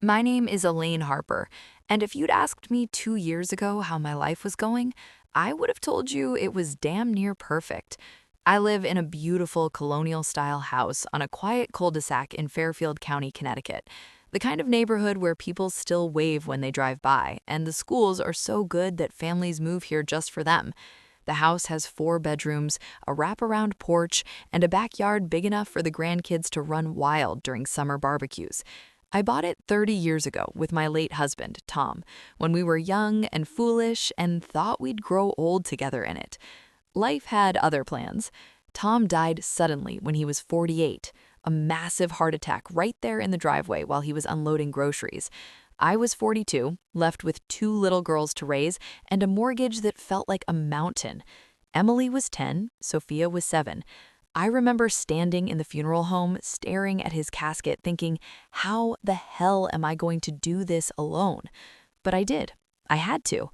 My name is Elaine Harper, and if you'd asked me 2 years ago how my life was going, I would have told you it was damn near perfect. I live in a beautiful colonial style house on a quiet cul-de-sac in Fairfield County, Connecticut. The kind of neighborhood where people still wave when they drive by, and the schools are so good that families move here just for them. The house has 4 bedrooms, a wraparound porch, and a backyard big enough for the grandkids to run wild during summer barbecues. I bought it 30 years ago with my late husband, Tom, when we were young and foolish and thought we'd grow old together in it. Life had other plans. Tom died suddenly when he was 48, a massive heart attack right there in the driveway while he was unloading groceries. I was 42, left with 2 little girls to raise, and a mortgage that felt like a mountain. Emily was 10, Sophia was 7. I remember standing in the funeral home, staring at his casket, thinking, how the hell am I going to do this alone? But I did. I had to.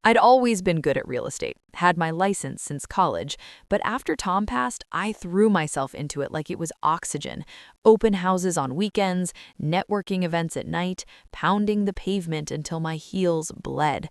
I'd always been good at real estate, had my license since college, but after Tom passed, I threw myself into it like it was oxygen. Open houses on weekends, networking events at night, pounding the pavement until my heels bled.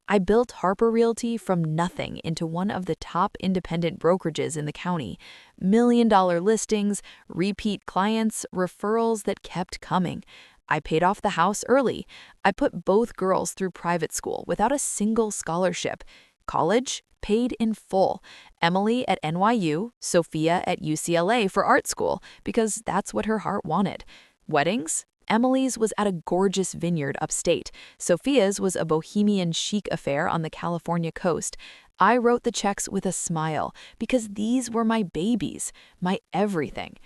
I built Harper Realty from nothing into one of the top independent brokerages in the county. $1 million listings, repeat clients, referrals that kept coming. I paid off the house early. I put both girls through private school without a single scholarship. College paid in full. Emily at NYU, Sophia at UCLA for art school, because that's what her heart wanted. Weddings? Emily's was at a gorgeous vineyard upstate. Sophia's was a bohemian chic affair on the California coast. I wrote the checks with a smile because these were my babies, my everything.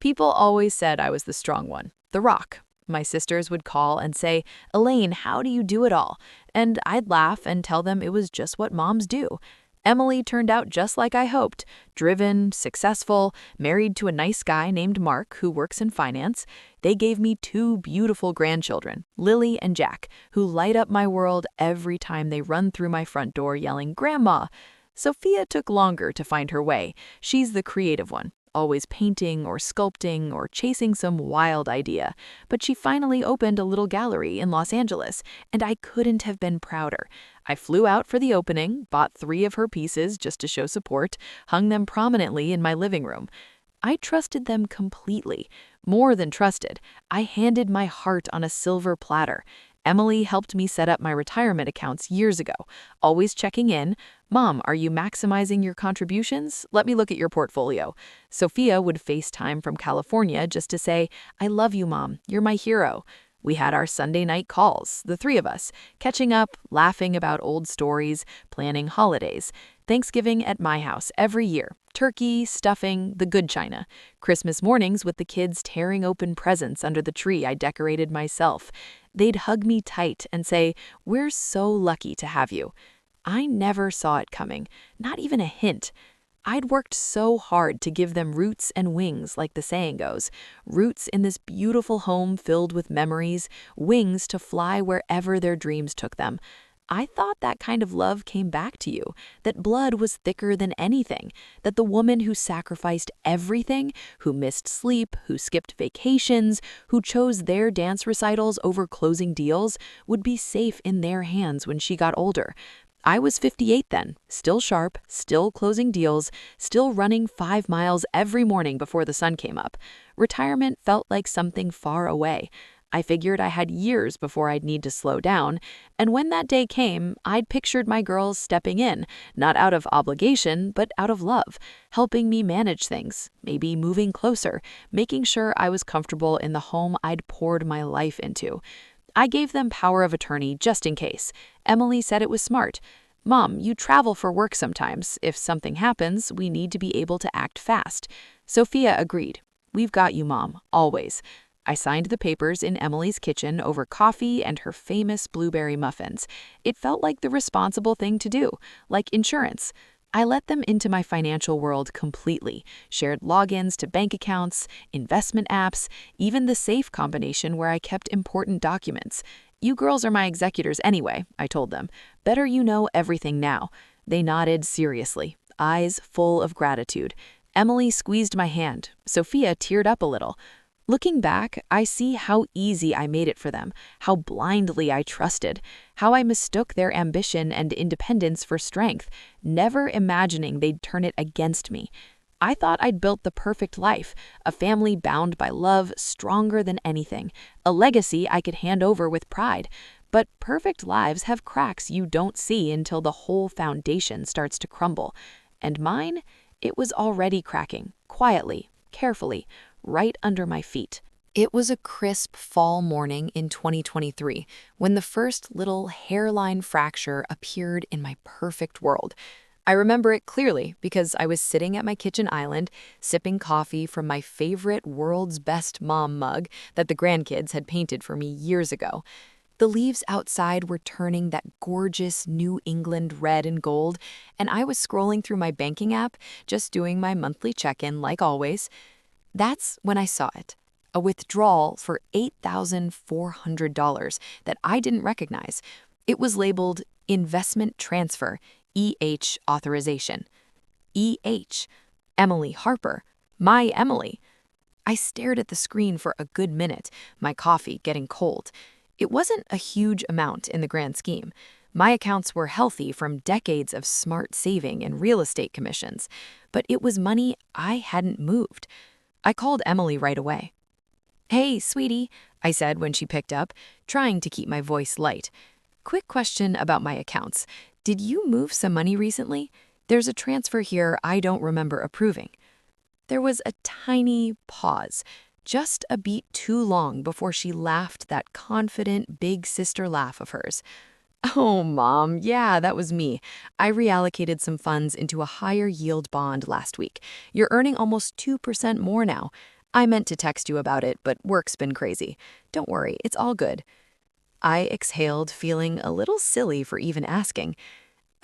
People always said I was the strong one, the rock. My sisters would call and say, "Elaine, how do you do it all?" And I'd laugh and tell them it was just what moms do. Emily turned out just like I hoped, driven, successful, married to a nice guy named Mark who works in finance. They gave me 2 beautiful grandchildren, Lily and Jack, who light up my world every time they run through my front door yelling, "Grandma!" Sophia took longer to find her way. She's the creative one, always painting or sculpting or chasing some wild idea. But she finally opened a little gallery in Los Angeles, and I couldn't have been prouder. I flew out for the opening, bought 3 of her pieces just to show support, hung them prominently in my living room. I trusted them completely. More than trusted. I handed my heart on a silver platter. Emily helped me set up my retirement accounts years ago, always checking in. "Mom, are you maximizing your contributions? Let me look at your portfolio." Sophia would FaceTime from California just to say, "I love you, Mom. You're my hero." We had our Sunday night calls, the 3 of us, catching up, laughing about old stories, planning holidays. Thanksgiving at my house every year. Turkey, stuffing, the good china. Christmas mornings with the kids tearing open presents under the tree I decorated myself. They'd hug me tight and say, "We're so lucky to have you." I never saw it coming, not even a hint. I'd worked so hard to give them roots and wings, like the saying goes. Roots in this beautiful home filled with memories, wings to fly wherever their dreams took them. I thought that kind of love came back to you, that blood was thicker than anything, that the woman who sacrificed everything, who missed sleep, who skipped vacations, who chose their dance recitals over closing deals, would be safe in their hands when she got older. I was 58 then, still sharp, still closing deals, still running 5 miles every morning before the sun came up. Retirement felt like something far away. I figured I had years before I'd need to slow down, and when that day came, I'd pictured my girls stepping in, not out of obligation, but out of love, helping me manage things, maybe moving closer, making sure I was comfortable in the home I'd poured my life into. I gave them power of attorney just in case. Emily said it was smart. "Mom, you travel for work sometimes. If something happens, we need to be able to act fast." Sophia agreed. "We've got you, Mom, always." I signed the papers in Emily's kitchen over coffee and her famous blueberry muffins. It felt like the responsible thing to do, like insurance. I let them into my financial world completely, shared logins to bank accounts, investment apps, even the safe combination where I kept important documents. "You girls are my executors anyway," I told them. "Better you know everything now." They nodded seriously, eyes full of gratitude. Emily squeezed my hand. Sophia teared up a little. Looking back, I see how easy I made it for them, how blindly I trusted, how I mistook their ambition and independence for strength, never imagining they'd turn it against me. I thought I'd built the perfect life, a family bound by love stronger than anything, a legacy I could hand over with pride. But perfect lives have cracks you don't see until the whole foundation starts to crumble. And mine, it was already cracking, quietly, carefully, right under my feet. It was a crisp fall morning in 2023 when the first little hairline fracture appeared in my perfect world. I remember it clearly because I was sitting at my kitchen island, sipping coffee from my favorite world's best mom mug that the grandkids had painted for me years ago. The leaves outside were turning that gorgeous New England red and gold, and I was scrolling through my banking app, just doing my monthly check-in like always. That's when I saw it. A withdrawal for $8,400 that I didn't recognize. It was labeled Investment Transfer, EH Authorization. EH. Emily Harper. My Emily. I stared at the screen for a good minute, my coffee getting cold. It wasn't a huge amount in the grand scheme. My accounts were healthy from decades of smart saving and real estate commissions, but it was money I hadn't moved. I called Emily right away. "Hey, sweetie," I said when she picked up, trying to keep my voice light. "Quick question about my accounts. Did you move some money recently? There's a transfer here I don't remember approving." There was a tiny pause, just a beat too long before she laughed that confident big sister laugh of hers. "Oh, Mom, yeah, that was me. I reallocated some funds into a higher yield bond last week. You're earning almost 2% more now. I meant to text you about it, but work's been crazy. Don't worry, it's all good." I exhaled, feeling a little silly for even asking.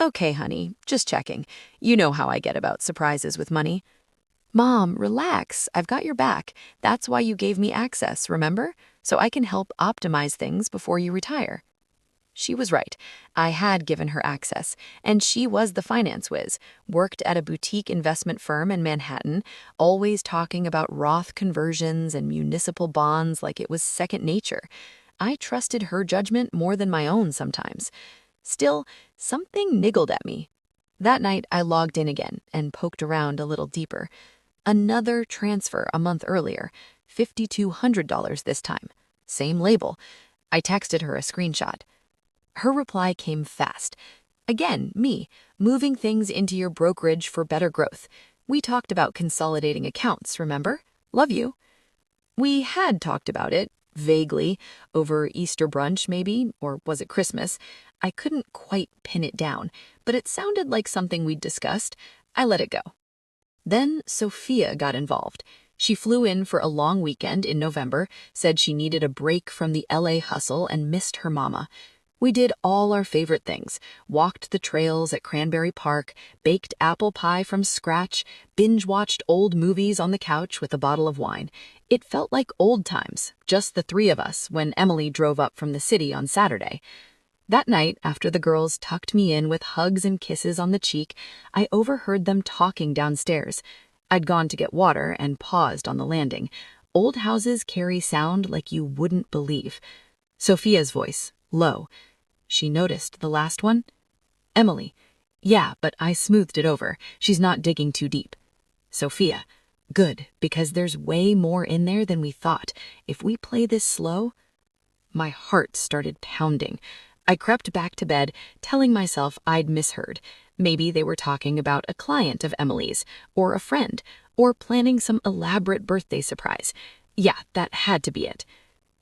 "Okay, honey, just checking. You know how I get about surprises with money." "Mom, relax. I've got your back. That's why you gave me access, remember? So I can help optimize things before you retire." She was right. I had given her access, and she was the finance whiz, worked at a boutique investment firm in Manhattan, always talking about Roth conversions and municipal bonds like it was second nature. I trusted her judgment more than my own sometimes. Still, something niggled at me. That night, I logged in again and poked around a little deeper. Another transfer a month earlier, $5,200 this time. Same label. I texted her a screenshot. Her reply came fast. "Again, me, moving things into your brokerage for better growth. We talked about consolidating accounts, remember? Love you." We had talked about it, vaguely, over Easter brunch maybe, or was it Christmas? I couldn't quite pin it down, but it sounded like something we'd discussed. I let it go. Then Sophia got involved. She flew in for a long weekend in November, said she needed a break from the LA hustle and missed her mama. We did all our favorite things, walked the trails at Cranberry Park, baked apple pie from scratch, binge-watched old movies on the couch with a bottle of wine. It felt like old times, just the three of us, when Emily drove up from the city on Saturday. That night, after the girls tucked me in with hugs and kisses on the cheek, I overheard them talking downstairs. I'd gone to get water and paused on the landing. Old houses carry sound like you wouldn't believe. Sophia's voice, low. She noticed the last one. "Emily. Yeah, but I smoothed it over. She's not digging too deep." Sophia. "Good, because there's way more in there than we thought. If we play this slow." My heart started pounding. I crept back to bed, telling myself I'd misheard. Maybe they were talking about a client of Emily's, or a friend, or planning some elaborate birthday surprise. Yeah, that had to be it.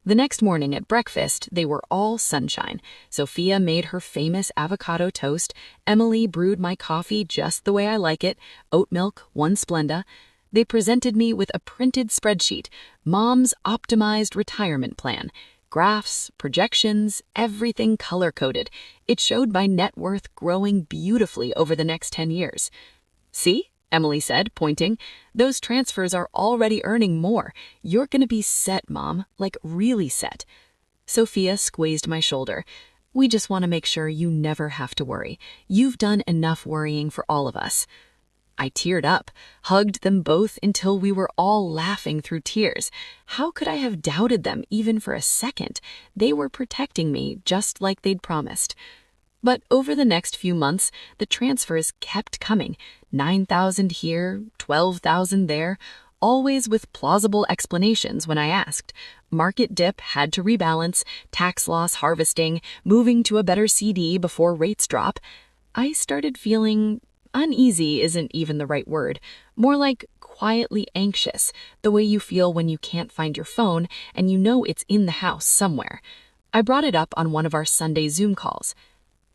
The next morning at breakfast, they were all sunshine. Sophia made her famous avocado toast. Emily brewed my coffee just the way I like it, oat milk, 1 Splenda. They presented me with a printed spreadsheet, Mom's Optimized Retirement Plan. Graphs, projections, everything color-coded. It showed my net worth growing beautifully over the next 10 years. "See?" Emily said, pointing. "Those transfers are already earning more. You're gonna be set, Mom, like really set." Sophia squeezed my shoulder. "We just want to make sure you never have to worry. You've done enough worrying for all of us." I teared up, hugged them both until we were all laughing through tears. How could I have doubted them even for a second? They were protecting me just like they'd promised. But over the next few months, the transfers kept coming. 9,000 here, 12,000 there, always with plausible explanations when I asked. Market dip had to rebalance, tax loss harvesting, moving to a better CD before rates drop. I started feeling uneasy isn't even the right word, more like quietly anxious, the way you feel when you can't find your phone and you know it's in the house somewhere. I brought it up on one of our Sunday Zoom calls.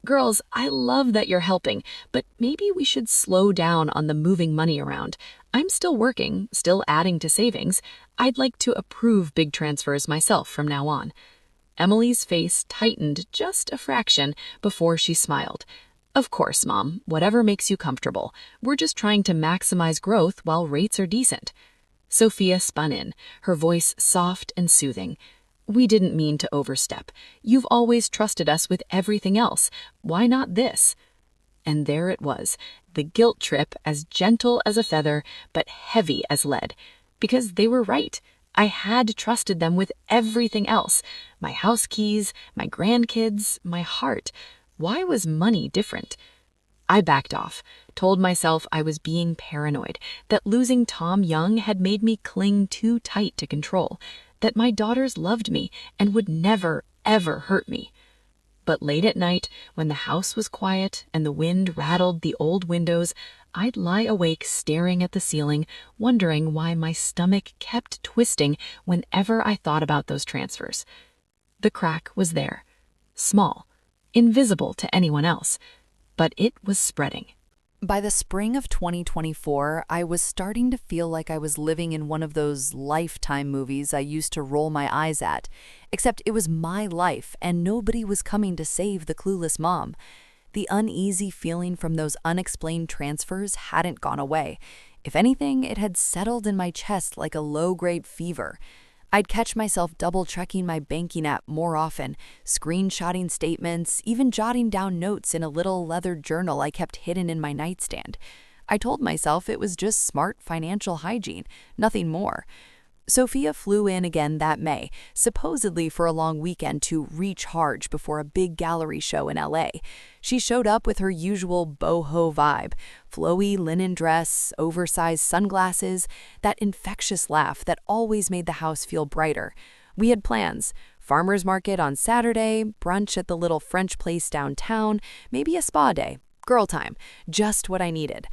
Girls, I love that you're helping, but maybe we should slow down on the moving money around. I'm still working, still adding to savings. I'd like to approve big transfers myself from now on. Emily's face tightened just a fraction before she smiled. Of course, Mom, whatever makes you comfortable. We're just trying to maximize growth while rates are decent. Sophia spun in, her voice soft and soothing. We didn't mean to overstep. You've always trusted us with everything else. Why not this? And there it was, the guilt trip as gentle as a feather, but heavy as lead. Because they were right. I had trusted them with everything else. My house keys, my grandkids, my heart. Why was money different? I backed off, told myself I was being paranoid, that losing Tom Young had made me cling too tight to control, that my daughters loved me and would never, ever hurt me. But late at night, when the house was quiet and the wind rattled the old windows, I'd lie awake staring at the ceiling, wondering why my stomach kept twisting whenever I thought about those transfers. The crack was there, small, invisible to anyone else, but it was spreading. By the spring of 2024, I was starting to feel like I was living in one of those Lifetime movies I used to roll my eyes at, except it was my life and nobody was coming to save the clueless mom. The uneasy feeling from those unexplained transfers hadn't gone away. If anything, it had settled in my chest like a low-grade fever. I'd catch myself double-checking my banking app more often, screenshotting statements, even jotting down notes in a little leather journal I kept hidden in my nightstand. I told myself it was just smart financial hygiene, nothing more. Sophia flew in again that May, supposedly for a long weekend to recharge before a big gallery show in LA. She showed up with her usual boho vibe, flowy linen dress, oversized sunglasses, that infectious laugh that always made the house feel brighter. We had plans: farmer's market on Saturday, brunch at the little French place downtown, maybe a spa day. Girl time, just what I needed.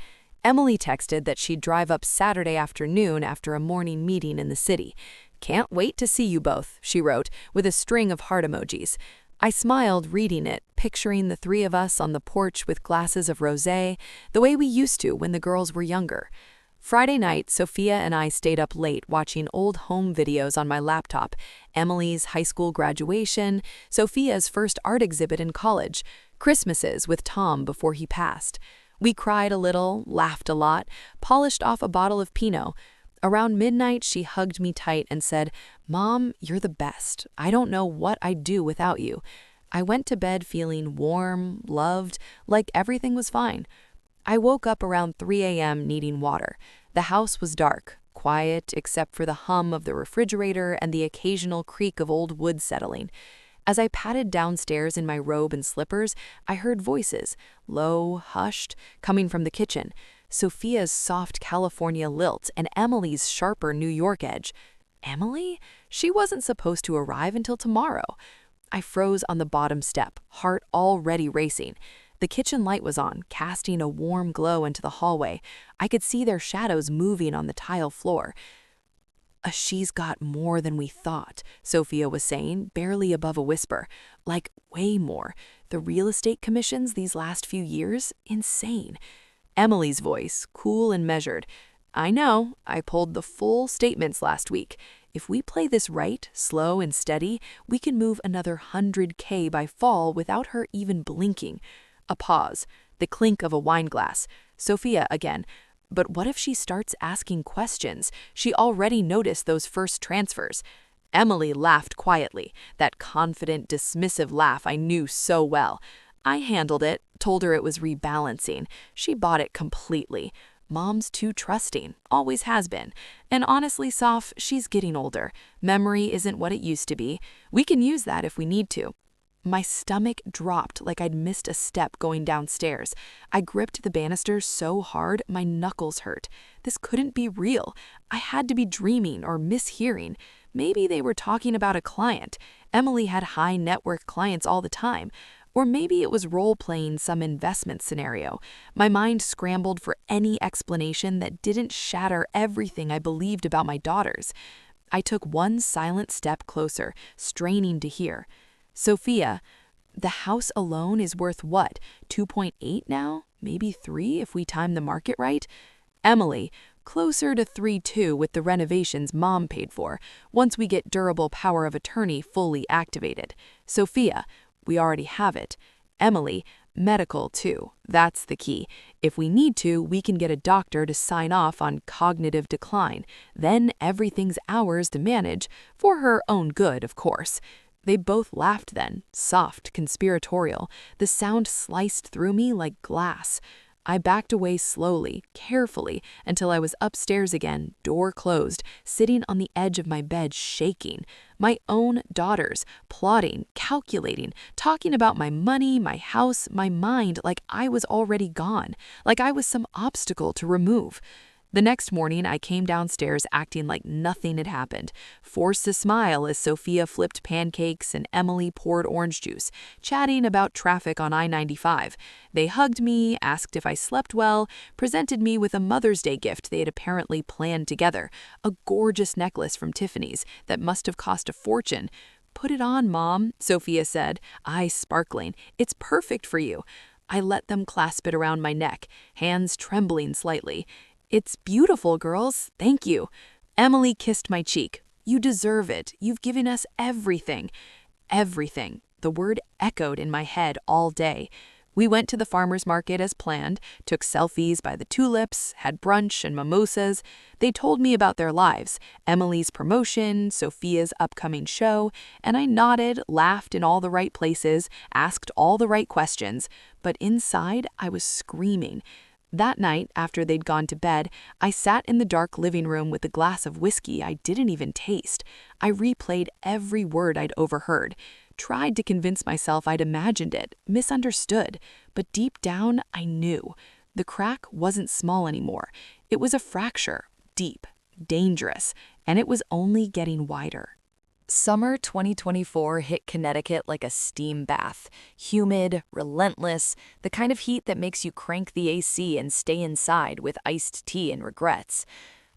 Emily texted that she'd drive up Saturday afternoon after a morning meeting in the city. "Can't wait to see you both," she wrote, with a string of heart emojis. I smiled reading it, picturing the three of us on the porch with glasses of rosé, the way we used to when the girls were younger. Friday night, Sophia and I stayed up late watching old home videos on my laptop. Emily's high school graduation, Sophia's first art exhibit in college, Christmases with Tom before he passed. We cried a little, laughed a lot, polished off a bottle of Pinot. Around midnight, she hugged me tight and said, "Mom, you're the best. I don't know what I'd do without you." I went to bed feeling warm, loved, like everything was fine. I woke up around 3 a.m. needing water. The house was dark, quiet except for the hum of the refrigerator and the occasional creak of old wood settling. As I padded downstairs in my robe and slippers, I heard voices, low, hushed, coming from the kitchen. Sophia's soft California lilt and Emily's sharper New York edge. Emily? She wasn't supposed to arrive until tomorrow. I froze on the bottom step, heart already racing. The kitchen light was on, casting a warm glow into the hallway. I could see their shadows moving on the tile floor. "She's got more than we thought," Sophia was saying, barely above a whisper. Like, way more. The real estate commissions these last few years? Insane. Emily's voice, cool and measured. "I know. I pulled the full statements last week. If we play this right, slow and steady, we can move another 100K by fall without her even blinking." A pause. The clink of a wine glass. Sophia again. "But what if she starts asking questions? She already noticed those first transfers." Emily laughed quietly, that confident, dismissive laugh I knew so well. I handled it, told her it was rebalancing. She bought it completely. Mom's too trusting, always has been. And honestly, Soph, she's getting older. Memory isn't what it used to be. We can use that if we need to. My stomach dropped like I'd missed a step going downstairs. I gripped the banisters so hard my knuckles hurt. This couldn't be real. I had to be dreaming or mishearing. Maybe they were talking about a client. Emily had high net worth clients all the time. Or maybe it was role-playing some investment scenario. My mind scrambled for any explanation that didn't shatter everything I believed about my daughters. I took one silent step closer, straining to hear. Sophia, the house alone is worth what, 2.8 now? Maybe 3 if we time the market right? Emily, closer to 3.2 with the renovations Mom paid for, once we get durable power of attorney fully activated. Sophia, we already have it. Emily, medical too. That's the key. If we need to, we can get a doctor to sign off on cognitive decline. Then everything's ours to manage, for her own good, of course. They both laughed then, soft, conspiratorial. The sound sliced through me like glass. I backed away slowly, carefully, until I was upstairs again, door closed, sitting on the edge of my bed shaking. My own daughters, plotting, calculating, talking about my money, my house, my mind, like I was already gone, like I was some obstacle to remove. The next morning, I came downstairs acting like nothing had happened, forced to smile as Sophia flipped pancakes and Emily poured orange juice, chatting about traffic on I-95. They hugged me, asked if I slept well, presented me with a Mother's Day gift they had apparently planned together, a gorgeous necklace from Tiffany's that must have cost a fortune. "Put it on, Mom," Sophia said, eyes sparkling. "It's perfect for you." I let them clasp it around my neck, hands trembling slightly. "It's beautiful, girls. Thank you." Emily kissed my cheek. "You deserve it. You've given us everything." Everything. The word echoed in my head all day. We went to the farmer's market as planned, took selfies by the tulips, had brunch and mimosas. They told me about their lives, Emily's promotion, Sophia's upcoming show, and I nodded, laughed in all the right places, asked all the right questions. But inside, I was screaming. That night, after they'd gone to bed, I sat in the dark living room with a glass of whiskey I didn't even taste. I replayed every word I'd overheard, tried to convince myself I'd imagined it, misunderstood, but deep down I knew. The crack wasn't small anymore. It was a fracture, deep, dangerous, and it was only getting wider. Summer 2024 hit Connecticut like a steam bath. Humid, relentless, the kind of heat that makes you crank the AC and stay inside with iced tea and regrets.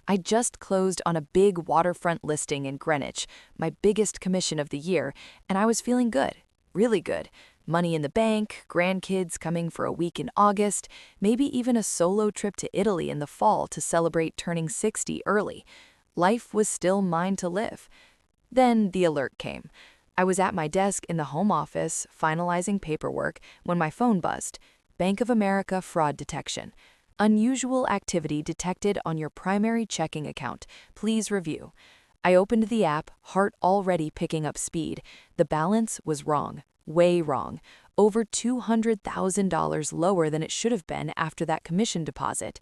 I just closed on a big waterfront listing in Greenwich, my biggest commission of the year, and I was feeling good, really good. Money in the bank, grandkids coming for a week in August, maybe even a solo trip to Italy in the fall to celebrate turning 60 early. Life was still mine to live. Then the alert came. I was at my desk in the home office, finalizing paperwork, when my phone buzzed. Bank of America fraud detection. Unusual activity detected on your primary checking account. Please review. I opened the app, heart already picking up speed. The balance was wrong, way wrong. Over $200,000 lower than it should have been after that commission deposit.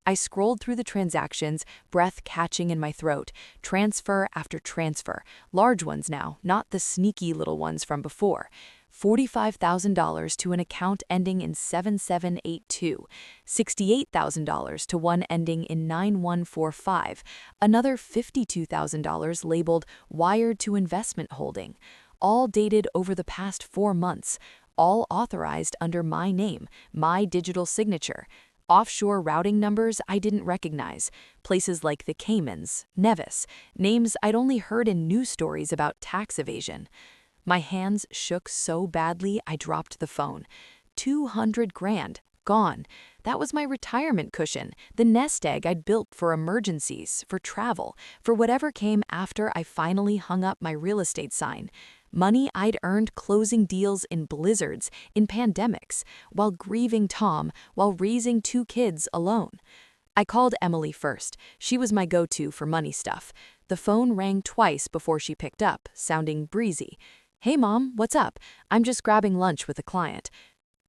I scrolled through the transactions, breath catching in my throat, transfer after transfer, large ones now, not the sneaky little ones from before. $45,000 to an account ending in 7782, $68,000 to one ending in 9145, another $52,000 labeled wired to investment holding, all dated over the past 4 months, all authorized under my name, my digital signature. Offshore routing numbers I didn't recognize, places like the Caymans, Nevis, names I'd only heard in news stories about tax evasion. My hands shook so badly I dropped the phone. 200 grand, gone. That was my retirement cushion, the nest egg I'd built for emergencies, for travel, for whatever came after I finally hung up my real estate sign. Money I'd earned closing deals in blizzards, in pandemics, while grieving Tom, while raising 2 kids alone. I called Emily first. She was my go-to for money stuff. The phone rang twice before she picked up, sounding breezy. "Hey, Mom, what's up? I'm just grabbing lunch with a client."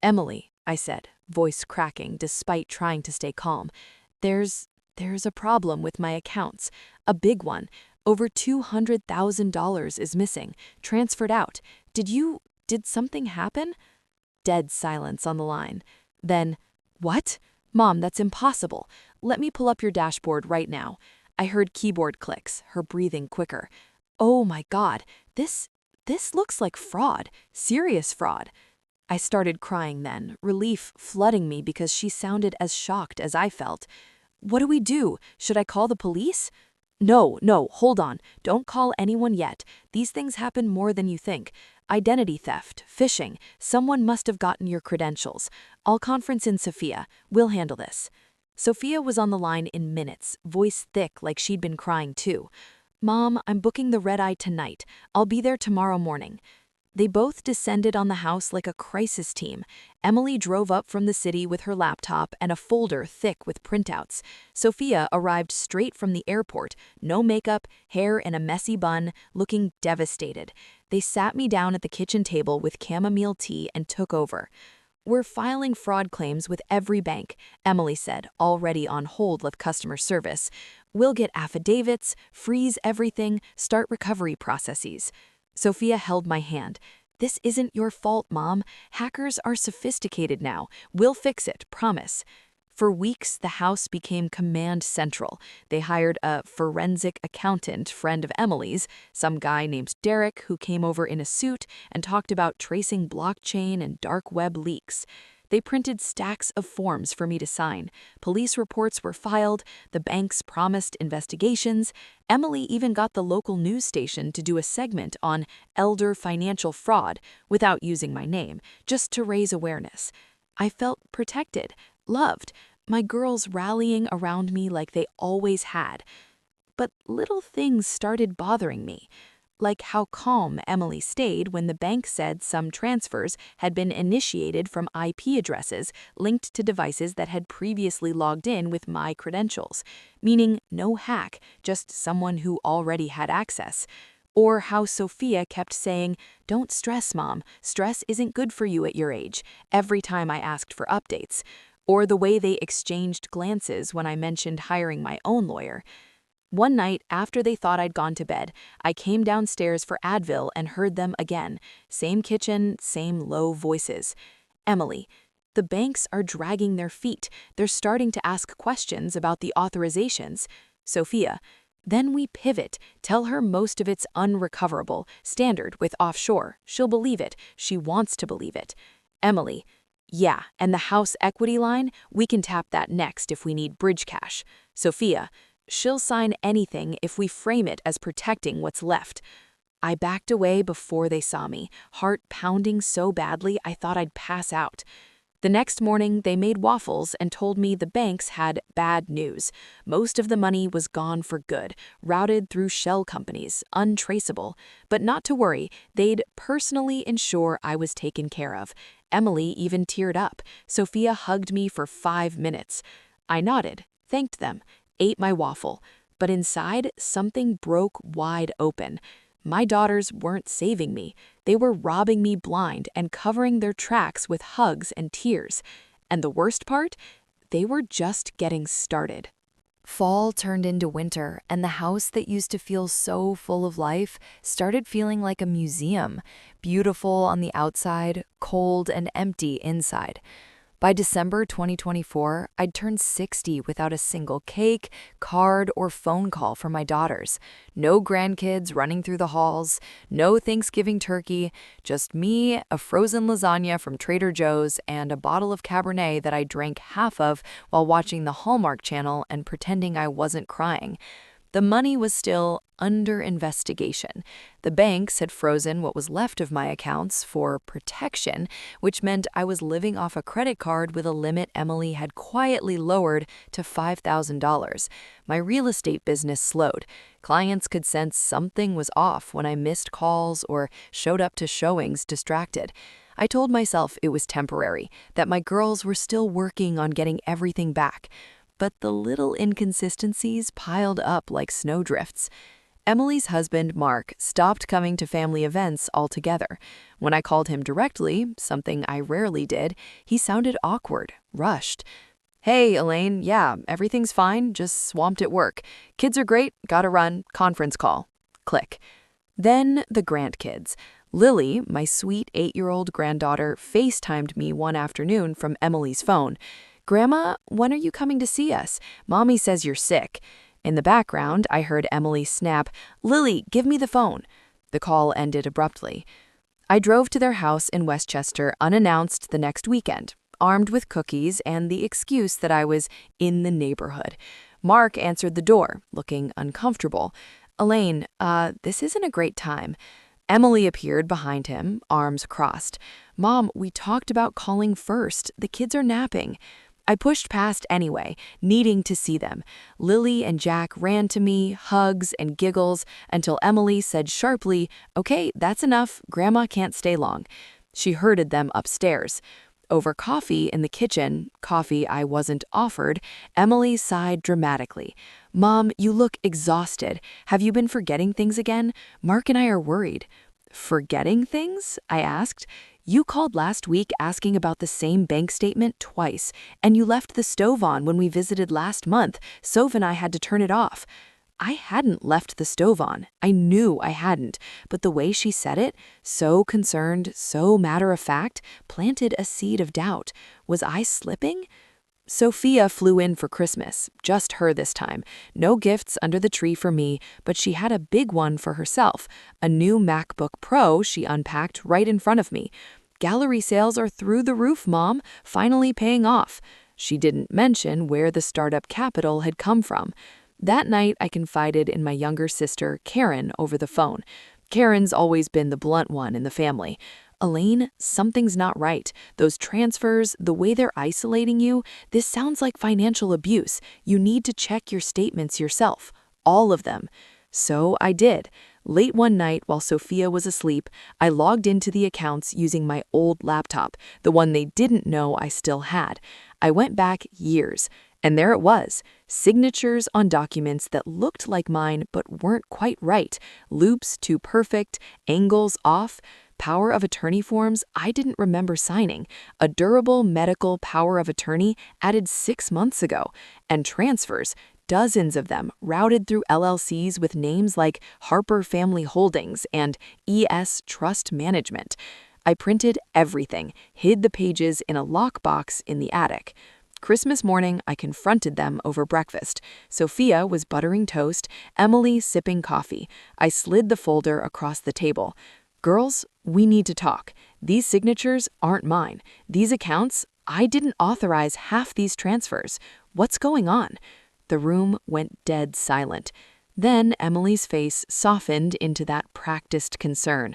"Emily," I said, voice cracking despite trying to stay calm. There's a problem with my accounts. A big one. Over $200,000 is missing, transferred out. Did something happen? Dead silence on the line. Then, what? Mom, that's impossible. Let me pull up your dashboard right now. I heard keyboard clicks, her breathing quicker. Oh my God, this looks like fraud, serious fraud. I started crying then, relief flooding me because she sounded as shocked as I felt. What do we do? Should I call the police? No, hold on. Don't call anyone yet. These things happen more than you think. Identity theft, phishing, someone must have gotten your credentials. I'll conference in Sophia. We'll handle this. Sophia was on the line in minutes, voice thick like she'd been crying too. Mom, I'm booking the red eye tonight. I'll be there tomorrow morning. They both descended on the house like a crisis team. Emily drove up from the city with her laptop and a folder thick with printouts. Sophia arrived straight from the airport, no makeup, hair in a messy bun, looking devastated. They sat me down at the kitchen table with chamomile tea and took over. We're filing fraud claims with every bank, Emily said, already on hold with customer service. We'll get affidavits, freeze everything, start recovery processes. Sophia held my hand. This isn't your fault, Mom. Hackers are sophisticated now. We'll fix it, promise. For weeks, the house became command central. They hired a forensic accountant friend of Emily's, some guy named Derek who came over in a suit and talked about tracing blockchain and dark web leaks. They printed stacks of forms for me to sign. Police reports were filed. The banks promised investigations. Emily even got the local news station to do a segment on elder financial fraud without using my name, just to raise awareness. I felt protected, loved, my girls rallying around me like they always had. But little things started bothering me. Like how calm Emily stayed when the bank said some transfers had been initiated from IP addresses linked to devices that had previously logged in with my credentials, meaning no hack, just someone who already had access. Or how Sophia kept saying, "Don't stress, Mom. Stress isn't good for you at your age," every time I asked for updates. Or the way they exchanged glances when I mentioned hiring my own lawyer. One night, after they thought I'd gone to bed, I came downstairs for Advil and heard them again. Same kitchen, same low voices. Emily, the banks are dragging their feet. They're starting to ask questions about the authorizations. Sophia, then we pivot. Tell her most of it's unrecoverable, standard with offshore. She'll believe it. She wants to believe it. Emily, yeah, and the house equity line, we can tap that next if we need bridge cash. Sophia, she'll sign anything if we frame it as protecting what's left. I backed away before they saw me, heart pounding so badly I thought I'd pass out. The next morning, they made waffles and told me the banks had bad news. Most of the money was gone for good, routed through shell companies, untraceable. But not to worry, they'd personally ensure I was taken care of. Emily even teared up. Sophia hugged me for 5 minutes. I nodded, thanked them, ate my waffle, but inside, something broke wide open. My daughters weren't saving me. They were robbing me blind and covering their tracks with hugs and tears. And the worst part? They were just getting started. Fall turned into winter, and the house that used to feel so full of life started feeling like a museum, beautiful on the outside, cold and empty inside. By December 2024, I'd turned 60 without a single cake, card, or phone call from my daughters. No grandkids running through the halls, no Thanksgiving turkey, just me, a frozen lasagna from Trader Joe's, and a bottle of Cabernet that I drank half of while watching the Hallmark Channel and pretending I wasn't crying. The money was still under investigation. The banks had frozen what was left of my accounts for protection, which meant I was living off a credit card with a limit Emily had quietly lowered to $5,000. My real estate business slowed. Clients could sense something was off when I missed calls or showed up to showings distracted. I told myself it was temporary, that my girls were still working on getting everything back. But the little inconsistencies piled up like snowdrifts. Emily's husband, Mark, stopped coming to family events altogether. When I called him directly, something I rarely did, he sounded awkward, rushed. Hey, Elaine, yeah, everything's fine, just swamped at work. Kids are great, gotta run, conference call. Click. Then the grandkids. Lily, my sweet 8-year-old granddaughter, FaceTimed me one afternoon from Emily's phone. Grandma, when are you coming to see us? Mommy says you're sick. In the background, I heard Emily snap, Lily, give me the phone. The call ended abruptly. I drove to their house in Westchester unannounced the next weekend, armed with cookies and the excuse that I was in the neighborhood. Mark answered the door, looking uncomfortable. Elaine, this isn't a great time. Emily appeared behind him, arms crossed. Mom, we talked about calling first. The kids are napping. I pushed past anyway, needing to see them. Lily and Jack ran to me, hugs and giggles, until Emily said sharply, Okay, that's enough. Grandma can't stay long. She herded them upstairs. Over coffee in the kitchen, coffee I wasn't offered, Emily sighed dramatically. Mom, you look exhausted. Have you been forgetting things again? Mark and I are worried. Forgetting things? I asked. You called last week asking about the same bank statement twice, and you left the stove on when we visited last month. Soph and I had to turn it off. I hadn't left the stove on. I knew I hadn't, but the way she said it, so concerned, so matter-of-fact, planted a seed of doubt. Was I slipping? Sophia flew in for Christmas, just her this time. No gifts under the tree for me, but she had a big one for herself, a new MacBook Pro she unpacked right in front of me. Gallery sales are through the roof, Mom, finally paying off. She didn't mention where the startup capital had come from. That night, I confided in my younger sister, Karen, over the phone. Karen's always been the blunt one in the family. Elaine, something's not right. Those transfers, the way they're isolating you, this sounds like financial abuse. You need to check your statements yourself. All of them. So I did. Late one night while Sophia was asleep, I logged into the accounts using my old laptop, the one they didn't know I still had. I went back years. And there it was, signatures on documents that looked like mine but weren't quite right, loops too perfect, angles off, power of attorney forms I didn't remember signing, a durable medical power of attorney added 6 months ago, and transfers, dozens of them routed through LLCs with names like Harper Family Holdings and ES Trust Management. I printed everything, hid the pages in a lockbox in the attic. Christmas morning, I confronted them over breakfast. Sophia was buttering toast, Emily sipping coffee. I slid the folder across the table. Girls, we need to talk. These signatures aren't mine. These accounts, I didn't authorize half these transfers. What's going on? The room went dead silent. Then Emily's face softened into that practiced concern.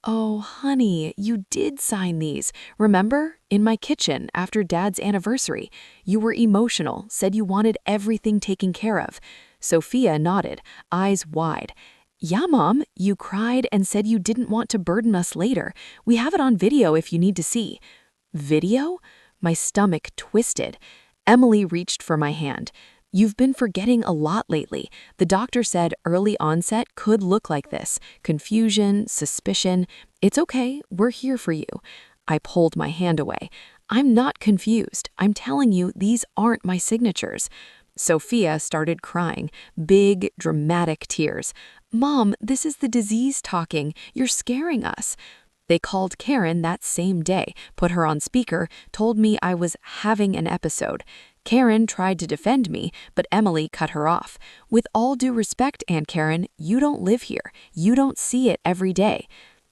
Oh, honey, you did sign these. Remember? In my kitchen after Dad's anniversary. You were emotional, said you wanted everything taken care of. Sophia nodded, eyes wide. Yeah, Mom, you cried and said you didn't want to burden us later. We have it on video if you need to see. Video? My stomach twisted. Emily reached for my hand. You've been forgetting a lot lately. The doctor said early onset could look like this. Confusion, suspicion. It's okay, we're here for you. I pulled my hand away. I'm not confused. I'm telling you, these aren't my signatures. Sophia started crying, big, dramatic tears. Mom, this is the disease talking. You're scaring us. They called Karen that same day, put her on speaker, told me I was having an episode. Karen tried to defend me, but Emily cut her off. With all due respect, Aunt Karen, you don't live here. You don't see it every day.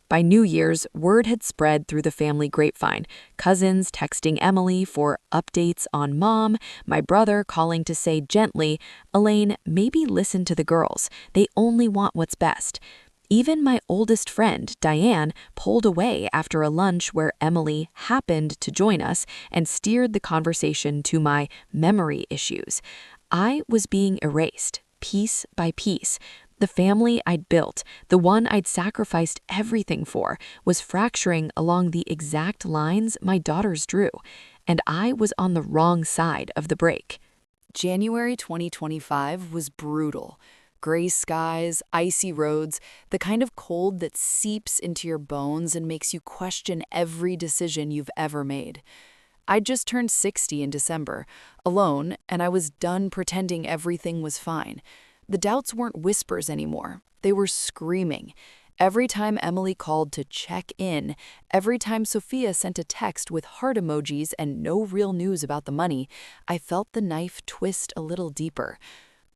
By New Year's, word had spread through the family grapevine. Cousins texting Emily for updates on Mom, my brother calling to say gently, Elaine, maybe listen to the girls. They only want what's best. Even my oldest friend, Diane, pulled away after a lunch where Emily happened to join us and steered the conversation to my memory issues. I was being erased, piece by piece. The family I'd built, the one I'd sacrificed everything for, was fracturing along the exact lines my daughters drew, and I was on the wrong side of the break. January 2025 was brutal. Gray skies, icy roads, the kind of cold that seeps into your bones and makes you question every decision you've ever made. I'd just turned 60 in December, alone, and I was done pretending everything was fine. The doubts weren't whispers anymore. They were screaming. Every time Emily called to check in, every time Sophia sent a text with heart emojis and no real news about the money, I felt the knife twist a little deeper.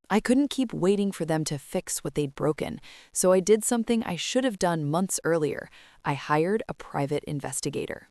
I couldn't keep waiting for them to fix what they'd broken, so I did something I should have done months earlier. I hired a private investigator.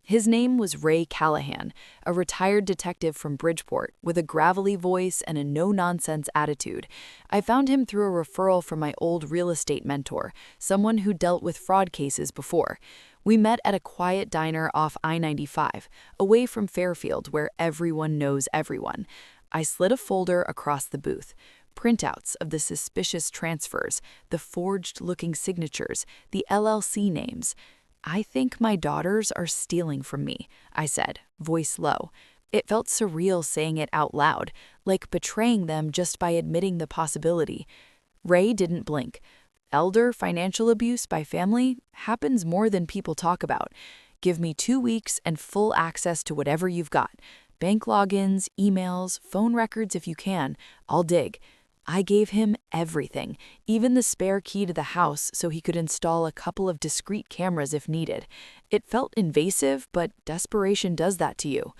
His name was Ray Callahan, a retired detective from Bridgeport with a gravelly voice and a no-nonsense attitude. I found him through a referral from my old real estate mentor, someone who dealt with fraud cases before. We met at a quiet diner off I-95, away from Fairfield where everyone knows everyone. I slid a folder across the booth. Printouts of the suspicious transfers, the forged-looking signatures, the LLC names. "I think my daughters are stealing from me," I said, voice low. It felt surreal saying it out loud, like betraying them just by admitting the possibility. Ray didn't blink. Elder financial abuse by family happens more than people talk about. Give me 2 weeks and full access to whatever you've got. Bank logins, emails, phone records if you can. I'll dig. I gave him everything, even the spare key to the house so he could install a couple of discreet cameras if needed. It felt invasive, but desperation does that to you.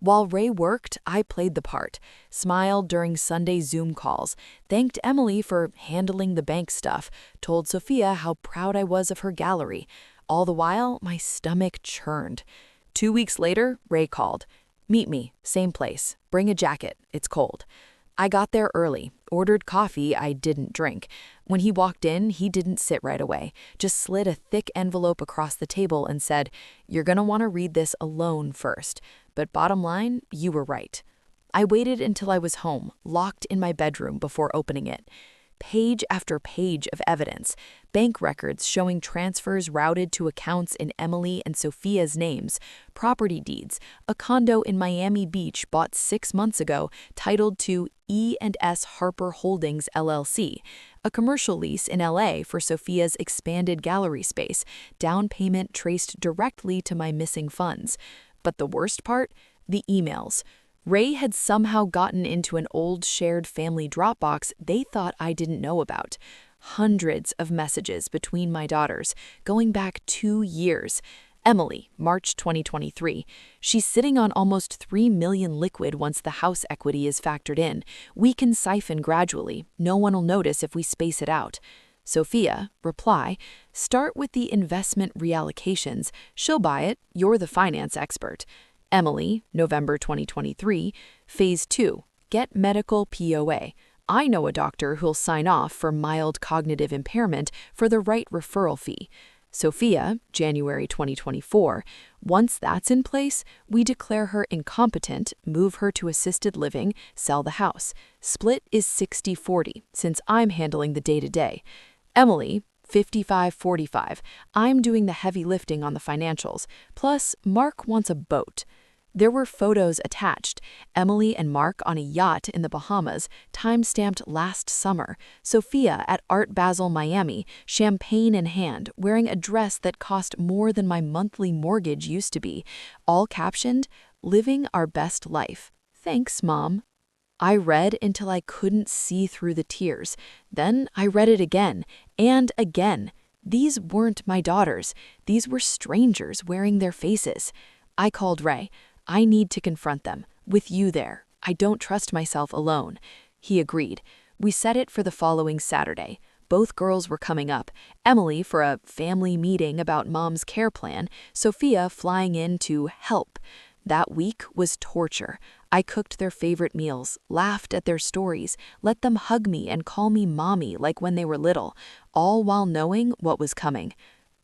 While Ray worked, I played the part, smiled during Sunday Zoom calls, thanked Emily for handling the bank stuff, told Sophia how proud I was of her gallery. All the while, my stomach churned. 2 weeks later, Ray called. "Meet me, same place. Bring a jacket, it's cold." I got there early, ordered coffee I didn't drink. When he walked in, he didn't sit right away, just slid a thick envelope across the table and said, "You're gonna want to read this alone first. But bottom line, you were right." I waited until I was home, locked in my bedroom before opening it. Page after page of evidence, bank records showing transfers routed to accounts in Emily and Sophia's names, property deeds, a condo in Miami Beach bought 6 months ago titled to E&S Harper Holdings LLC, a commercial lease in LA for Sophia's expanded gallery space, down payment traced directly to my missing funds. But the worst part? The emails. Ray had somehow gotten into an old shared family Dropbox they thought I didn't know about. Hundreds of messages between my daughters, going back 2 years. Emily, March 2023. "She's sitting on almost $3 million liquid once the house equity is factored in. We can siphon gradually. No one will notice if we space it out." Sophia, reply, "Start with the investment reallocations. She'll buy it. You're the finance expert." Emily, November 2023, Phase 2, get medical POA. "I know a doctor who'll sign off for mild cognitive impairment for the right referral fee." Sophia, January 2024, "Once that's in place, we declare her incompetent, move her to assisted living, sell the house. Split is 60-40, since I'm handling the day-to-day." Emily, 55-45, "I'm doing the heavy lifting on the financials. Plus, Mark wants a boat." There were photos attached. Emily and Mark on a yacht in the Bahamas, time-stamped last summer. Sophia at Art Basel, Miami, champagne in hand, wearing a dress that cost more than my monthly mortgage used to be. All captioned, "Living our best life. Thanks, Mom." I read until I couldn't see through the tears. Then I read it again, and again. These weren't my daughters. These were strangers wearing their faces. I called Ray. "I need to confront them. With you there. I don't trust myself alone." He agreed. We set it for the following Saturday. Both girls were coming up. Emily for a family meeting about Mom's care plan, Sophia flying in to help. That week was torture. I cooked their favorite meals, laughed at their stories, let them hug me and call me Mommy like when they were little, all while knowing what was coming.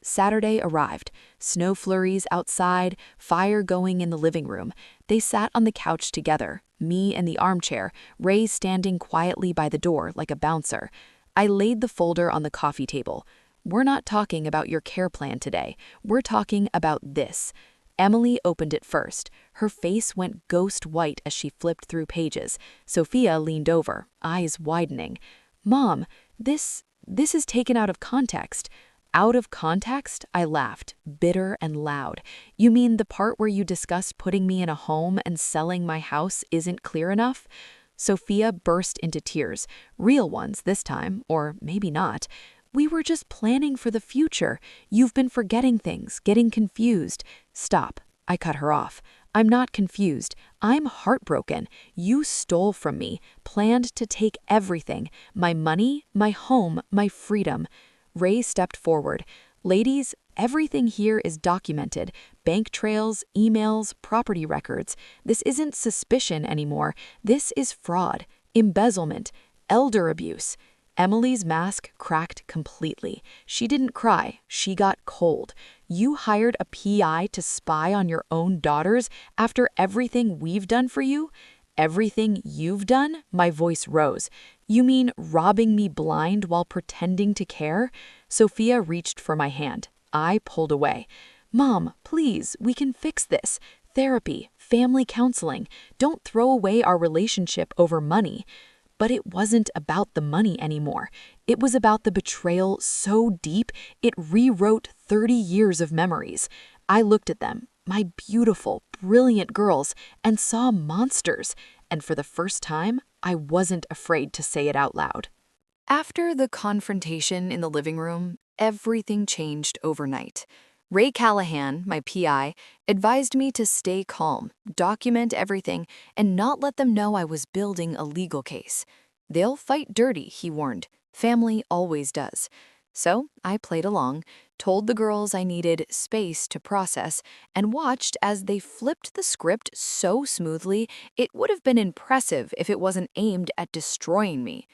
Saturday arrived. Snow flurries outside, fire going in the living room. They sat on the couch together, me in the armchair, Ray standing quietly by the door like a bouncer. I laid the folder on the coffee table. "We're not talking about your care plan today. We're talking about this." Emily opened it first. Her face went ghost white as she flipped through pages. Sophia leaned over, eyes widening. "Mom, this is taken out of context." Out of context, I laughed, bitter and loud. You mean the part where you discussed putting me in a home and selling my house isn't clear enough? Sophia burst into tears, real ones this time, or maybe not. We were just planning for the future. You've been forgetting things, getting confused. Stop. I cut her off. I'm not confused. I'm heartbroken. You stole from me, planned to take everything, my money, my home, my freedom. Ray stepped forward. Ladies, everything here is documented. Bank trails, emails, property records. This isn't suspicion anymore. This is fraud, embezzlement, elder abuse. Emily's mask cracked completely. She didn't cry. She got cold. You hired a PI to spy on your own daughters after everything we've done for you? Everything you've done? My voice rose. You mean robbing me blind while pretending to care? Sophia reached for my hand. I pulled away. Mom, please, we can fix this. Therapy, family counseling. Don't throw away our relationship over money. But it wasn't about the money anymore. It was about the betrayal so deep it rewrote 30 years of memories. I looked at them, my beautiful, brilliant girls, and saw monsters. And for the first time, I wasn't afraid to say it out loud. After the confrontation in the living room, everything changed overnight. Ray Callahan, my PI, advised me to stay calm, document everything, and not let them know I was building a legal case. They'll fight dirty, he warned. Family always does. So I played along, told the girls I needed space to process, and watched as they flipped the script so smoothly it would have been impressive if it wasn't aimed at destroying me.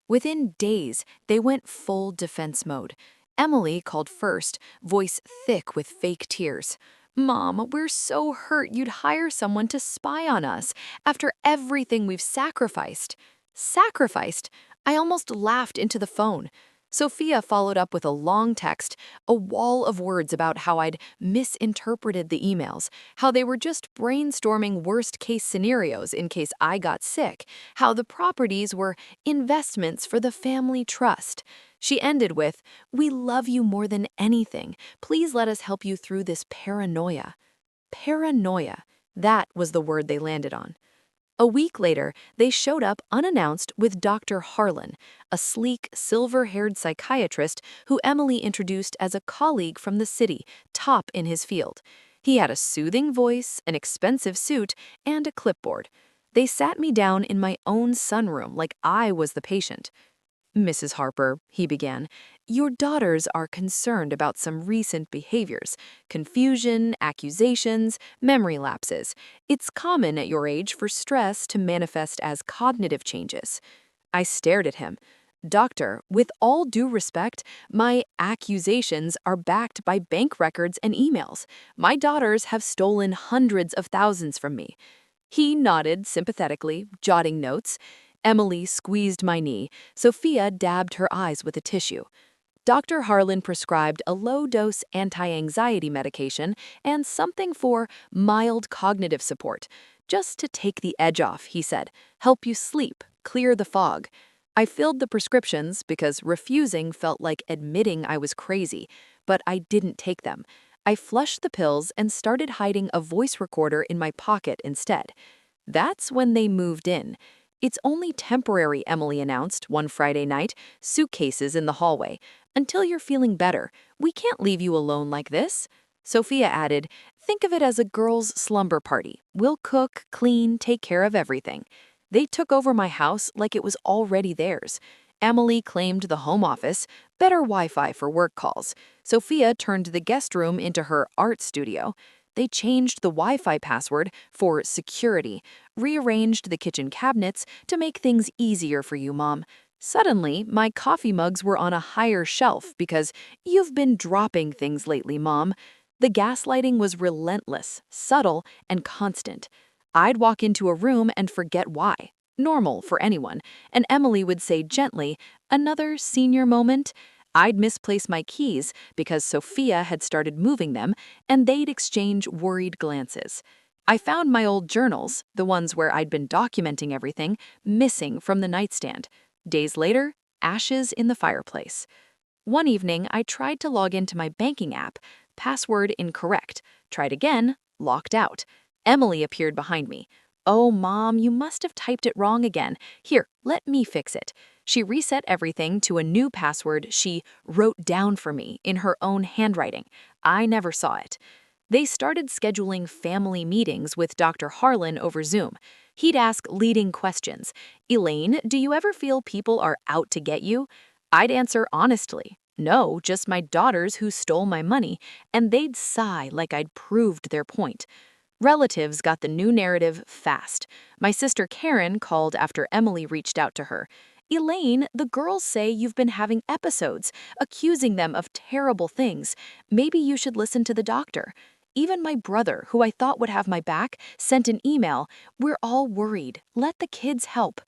Within days, they went full defense mode. Emily called first, voice thick with fake tears. Mom, we're so hurt you'd hire someone to spy on us after everything we've sacrificed. Sacrificed? I almost laughed into the phone. Sophia followed up with a long text, a wall of words about how I'd misinterpreted the emails, how they were just brainstorming worst-case scenarios in case I got sick, how the properties were investments for the family trust. She ended with, "We love you more than anything. Please let us help you through this paranoia." Paranoia. That was the word they landed on. A week later, they showed up unannounced with Dr. Harlan, a sleek, silver-haired psychiatrist who Emily introduced as a colleague from the city, top in his field. He had a soothing voice, an expensive suit, and a clipboard. They sat me down in my own sunroom like I was the patient. "Mrs. Harper," he began, "your daughters are concerned about some recent behaviors, confusion, accusations, memory lapses. It's common at your age for stress to manifest as cognitive changes." I stared at him. "Doctor, with all due respect, my accusations are backed by bank records and emails. My daughters have stolen hundreds of thousands from me." He nodded sympathetically, jotting notes. Emily squeezed my knee. Sophia dabbed her eyes with a tissue. Dr. Harlan prescribed a low-dose anti-anxiety medication and something for mild cognitive support. "Just to take the edge off," he said. "Help you sleep, clear the fog." I filled the prescriptions because refusing felt like admitting I was crazy, but I didn't take them. I flushed the pills and started hiding a voice recorder in my pocket instead. That's when they moved in. "It's only temporary," Emily announced one Friday night, suitcases in the hallway. "Until you're feeling better. We can't leave you alone like this." Sophia added, "Think of it as a girls' slumber party. We'll cook, clean, take care of everything." They took over my house like it was already theirs. Emily claimed the home office, better Wi-Fi for work calls. Sophia turned the guest room into her art studio. They changed the Wi-Fi password for security, rearranged the kitchen cabinets to make things easier for you, Mom. Suddenly, my coffee mugs were on a higher shelf because you've been dropping things lately, Mom. The gaslighting was relentless, subtle, and constant. I'd walk into a room and forget why. Normal for anyone. And Emily would say gently, "Another senior moment?" I'd misplace my keys because Sophia had started moving them, and they'd exchange worried glances. I found my old journals, the ones where I'd been documenting everything, missing from the nightstand. Days later, ashes in the fireplace. One evening, I tried to log into my banking app. Password incorrect. Tried again, locked out. Emily appeared behind me. Oh, Mom, you must have typed it wrong again. Here, let me fix it. She reset everything to a new password she wrote down for me in her own handwriting. I never saw it. They started scheduling family meetings with Dr. Harlan over Zoom. He'd ask leading questions. Elaine, do you ever feel people are out to get you? I'd answer honestly. No, just my daughters who stole my money, and they'd sigh like I'd proved their point. Relatives got the new narrative fast. My sister Karen called after Emily reached out to her. Elaine, the girls say you've been having episodes, accusing them of terrible things. Maybe you should listen to the doctor. Even my brother, who I thought would have my back, sent an email. We're all worried. Let the kids help.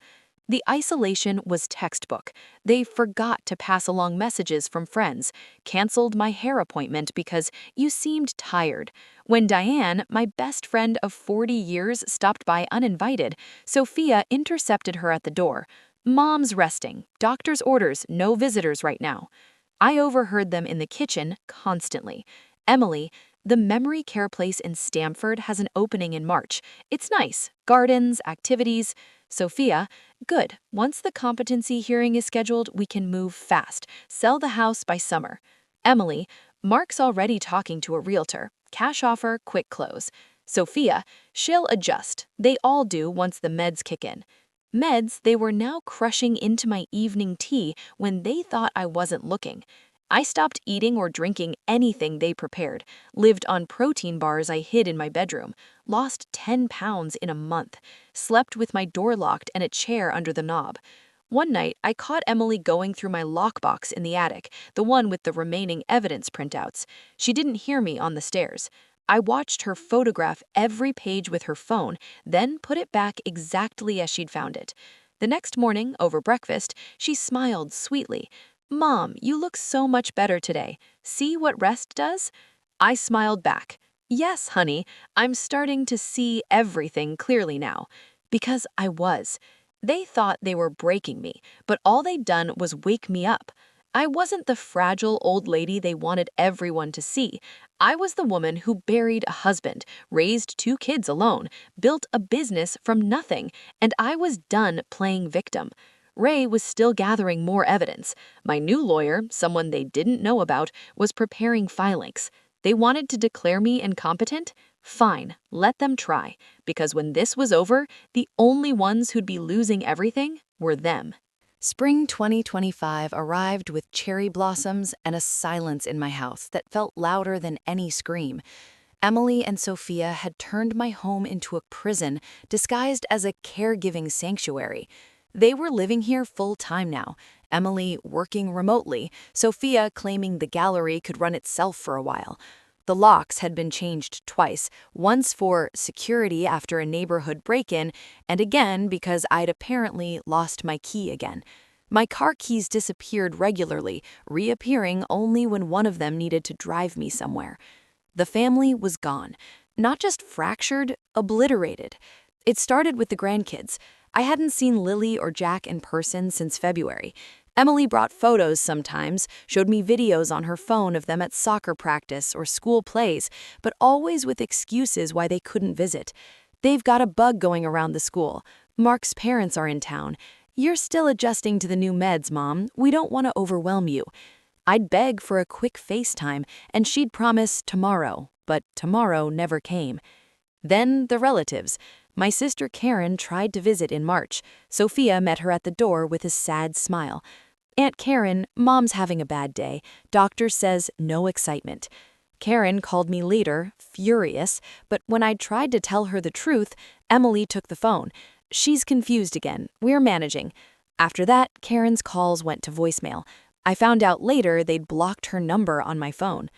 The isolation was textbook. They forgot to pass along messages from friends, canceled my hair appointment because you seemed tired. When Diane, my best friend of 40 years, stopped by uninvited, Sophia intercepted her at the door. Mom's resting. Doctor's orders, no visitors right now. I overheard them in the kitchen constantly. Emily, the memory care place in Stamford has an opening in March. It's nice. Gardens, activities. Sophia, good. Once the competency hearing is scheduled, we can move fast. Sell the house by summer. Emily, Mark's already talking to a realtor. Cash offer, quick close. Sophia, she'll adjust. They all do once the meds kick in. Meds they were now crushing into my evening tea when they thought I wasn't looking. I stopped eating or drinking anything they prepared, lived on protein bars I hid in my bedroom, lost 10 pounds in a month, slept with my door locked and a chair under the knob. One night, I caught Emily going through my lockbox in the attic, the one with the remaining evidence printouts. She didn't hear me on the stairs. I watched her photograph every page with her phone, then put it back exactly as she'd found it. The next morning, over breakfast, she smiled sweetly. Mom, you look so much better today. See what rest does? I smiled back. Yes, honey, I'm starting to see everything clearly now. Because I was. They thought they were breaking me, but all they'd done was wake me up. I wasn't the fragile old lady they wanted everyone to see. I was the woman who buried a husband, raised 2 kids alone, built a business from nothing, and I was done playing victim. Ray was still gathering more evidence. My new lawyer, someone they didn't know about, was preparing filings. They wanted to declare me incompetent? Fine, let them try, because when this was over, the only ones who'd be losing everything were them. Spring 2025 arrived with cherry blossoms and a silence in my house that felt louder than any scream. Emily and Sophia had turned my home into a prison disguised as a caregiving sanctuary. They were living here full-time now, Emily working remotely, Sophia claiming the gallery could run itself for a while. The locks had been changed twice, once for security after a neighborhood break-in, and again because I'd apparently lost my key again. My car keys disappeared regularly, reappearing only when one of them needed to drive me somewhere. The family was gone, not just fractured, obliterated. It started with the grandkids. I hadn't seen Lily or Jack in person since February. Emily brought photos sometimes, showed me videos on her phone of them at soccer practice or school plays, but always with excuses why they couldn't visit. They've got a bug going around the school. Mark's parents are in town. You're still adjusting to the new meds, Mom. We don't want to overwhelm you. I'd beg for a quick FaceTime, and she'd promise tomorrow, but tomorrow never came. Then the relatives. My sister Karen tried to visit in March. Sophia met her at the door with a sad smile. Aunt Karen, Mom's having a bad day. Doctor says no excitement. Karen called me later, furious, but when I tried to tell her the truth, Emily took the phone. She's confused again. We're managing. After that, Karen's calls went to voicemail. I found out later they'd blocked her number on my phone.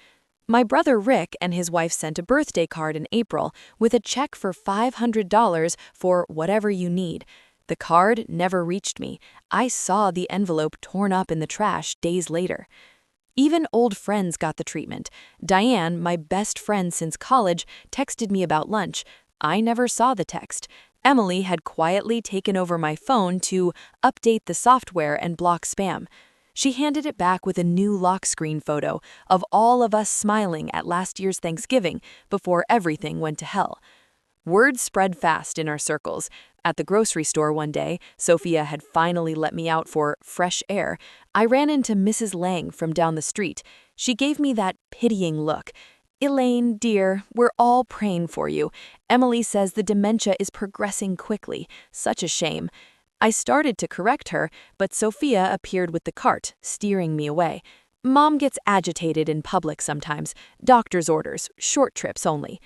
My brother Rick and his wife sent a birthday card in April with a check for $500 for whatever you need. The card never reached me. I saw the envelope torn up in the trash days later. Even old friends got the treatment. Diane, my best friend since college, texted me about lunch. I never saw the text. Emily had quietly taken over my phone to update the software and block spam. She handed it back with a new lock screen photo of all of us smiling at last year's Thanksgiving before everything went to hell. Word spread fast in our circles. At the grocery store one day, Sophia had finally let me out for fresh air. I ran into Mrs. Lang from down the street. She gave me that pitying look. "Elaine, dear, we're all praying for you. Emily says the dementia is progressing quickly. Such a shame." I started to correct her, but Sophia appeared with the cart, steering me away. "Mom gets agitated in public sometimes. Doctor's orders, short trips only."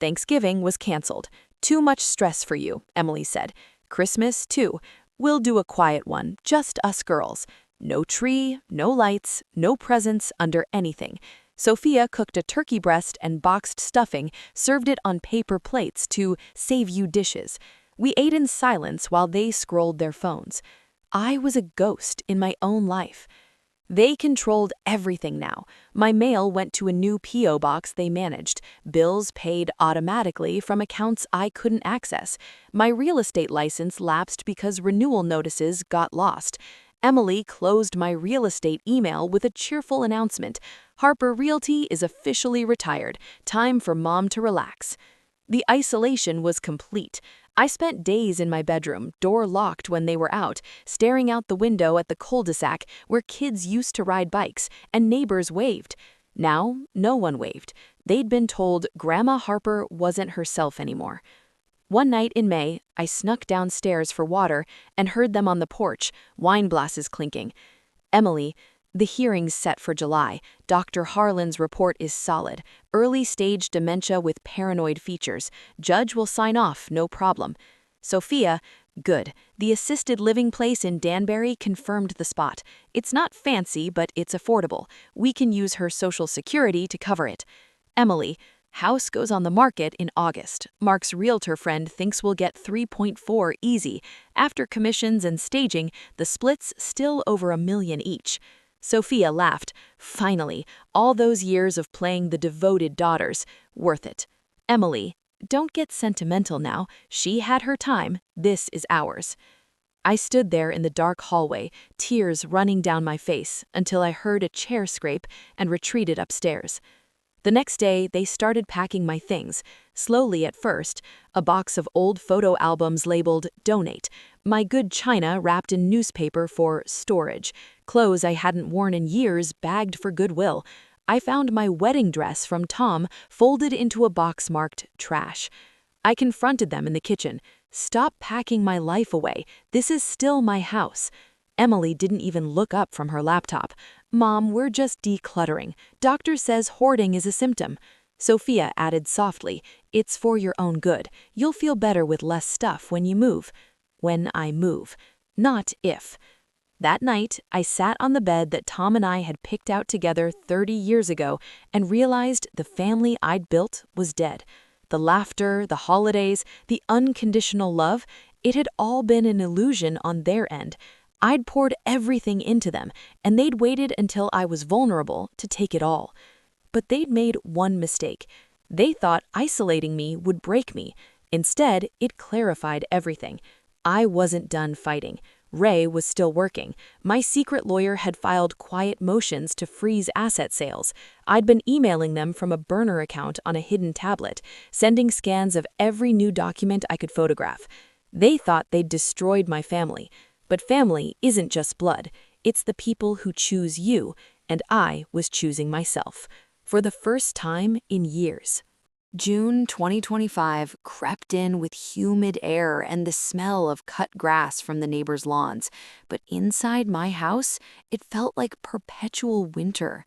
Thanksgiving was canceled. "Too much stress for you," Emily said. "Christmas, too. We'll do a quiet one, just us girls. No tree, no lights, no presents under anything." Sophia cooked a turkey breast and boxed stuffing, served it on paper plates to save you dishes. We ate in silence while they scrolled their phones. I was a ghost in my own life. They controlled everything now. My mail went to a new P.O. box they managed. Bills paid automatically from accounts I couldn't access. My real estate license lapsed because renewal notices got lost. Emily closed my real estate email with a cheerful announcement. "Harper Realty is officially retired. Time for Mom to relax." The isolation was complete. I spent days in my bedroom, door locked when they were out, staring out the window at the cul-de-sac where kids used to ride bikes, and neighbors waved. Now, no one waved. They'd been told Grandma Harper wasn't herself anymore. One night in May, I snuck downstairs for water and heard them on the porch, wine glasses clinking. "Emily, the hearing's set for July. Dr. Harlan's report is solid. Early-stage dementia with paranoid features. Judge will sign off, no problem." Sophia, "Good. The assisted living place in Danbury confirmed the spot. It's not fancy, but it's affordable. We can use her Social Security to cover it." Emily, "House goes on the market in August. Mark's realtor friend thinks we'll get 3.4 easy. After commissions and staging, the splits still over $1 million each." Sophia laughed. "Finally, all those years of playing the devoted daughters. Worth it." Emily, "Don't get sentimental now. She had her time. This is ours." I stood there in the dark hallway, tears running down my face, until I heard a chair scrape and retreated upstairs. The next day, they started packing my things. Slowly at first, a box of old photo albums labeled "Donate," my good china wrapped in newspaper for "storage," clothes I hadn't worn in years bagged for Goodwill. I found my wedding dress from Tom folded into a box marked "trash." I confronted them in the kitchen. "Stop packing my life away. This is still my house." Emily didn't even look up from her laptop. "Mom, we're just decluttering. Doctor says hoarding is a symptom." Sophia added softly, "It's for your own good. You'll feel better with less stuff when you move." When I move. Not if. That night, I sat on the bed that Tom and I had picked out together 30 years ago and realized the family I'd built was dead. The laughter, the holidays, the unconditional love, it had all been an illusion on their end. I'd poured everything into them, and they'd waited until I was vulnerable to take it all. But they'd made one mistake. They thought isolating me would break me. Instead, it clarified everything. I wasn't done fighting. Ray was still working. My secret lawyer had filed quiet motions to freeze asset sales. I'd been emailing them from a burner account on a hidden tablet, sending scans of every new document I could photograph. They thought they'd destroyed my family. But family isn't just blood. It's the people who choose you, and I was choosing myself. For the first time in years. June 2025 crept in with humid air and the smell of cut grass from the neighbors' lawns, but inside my house, it felt like perpetual winter.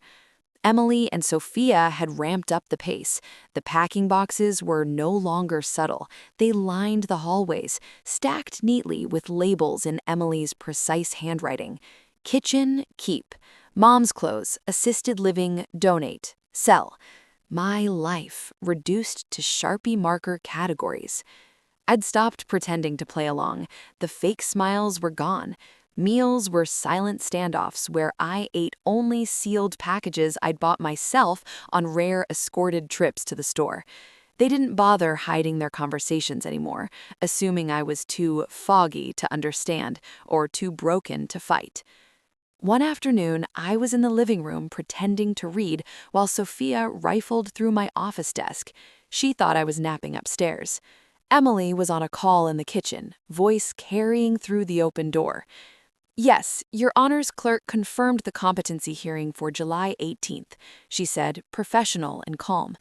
Emily and Sophia had ramped up the pace. The packing boxes were no longer subtle. They lined the hallways, stacked neatly with labels in Emily's precise handwriting. Kitchen, keep. Mom's clothes, assisted living, donate, sell. My life reduced to Sharpie marker categories. I'd stopped pretending to play along. The fake smiles were gone. Meals were silent standoffs where I ate only sealed packages I'd bought myself on rare escorted trips to the store. They didn't bother hiding their conversations anymore, assuming I was too foggy to understand or too broken to fight. One afternoon, I was in the living room pretending to read while Sophia rifled through my office desk. She thought I was napping upstairs. Emily was on a call in the kitchen, voice carrying through the open door. Yes, Your Honor's clerk confirmed the competency hearing for July 18th, she said, professional and calm.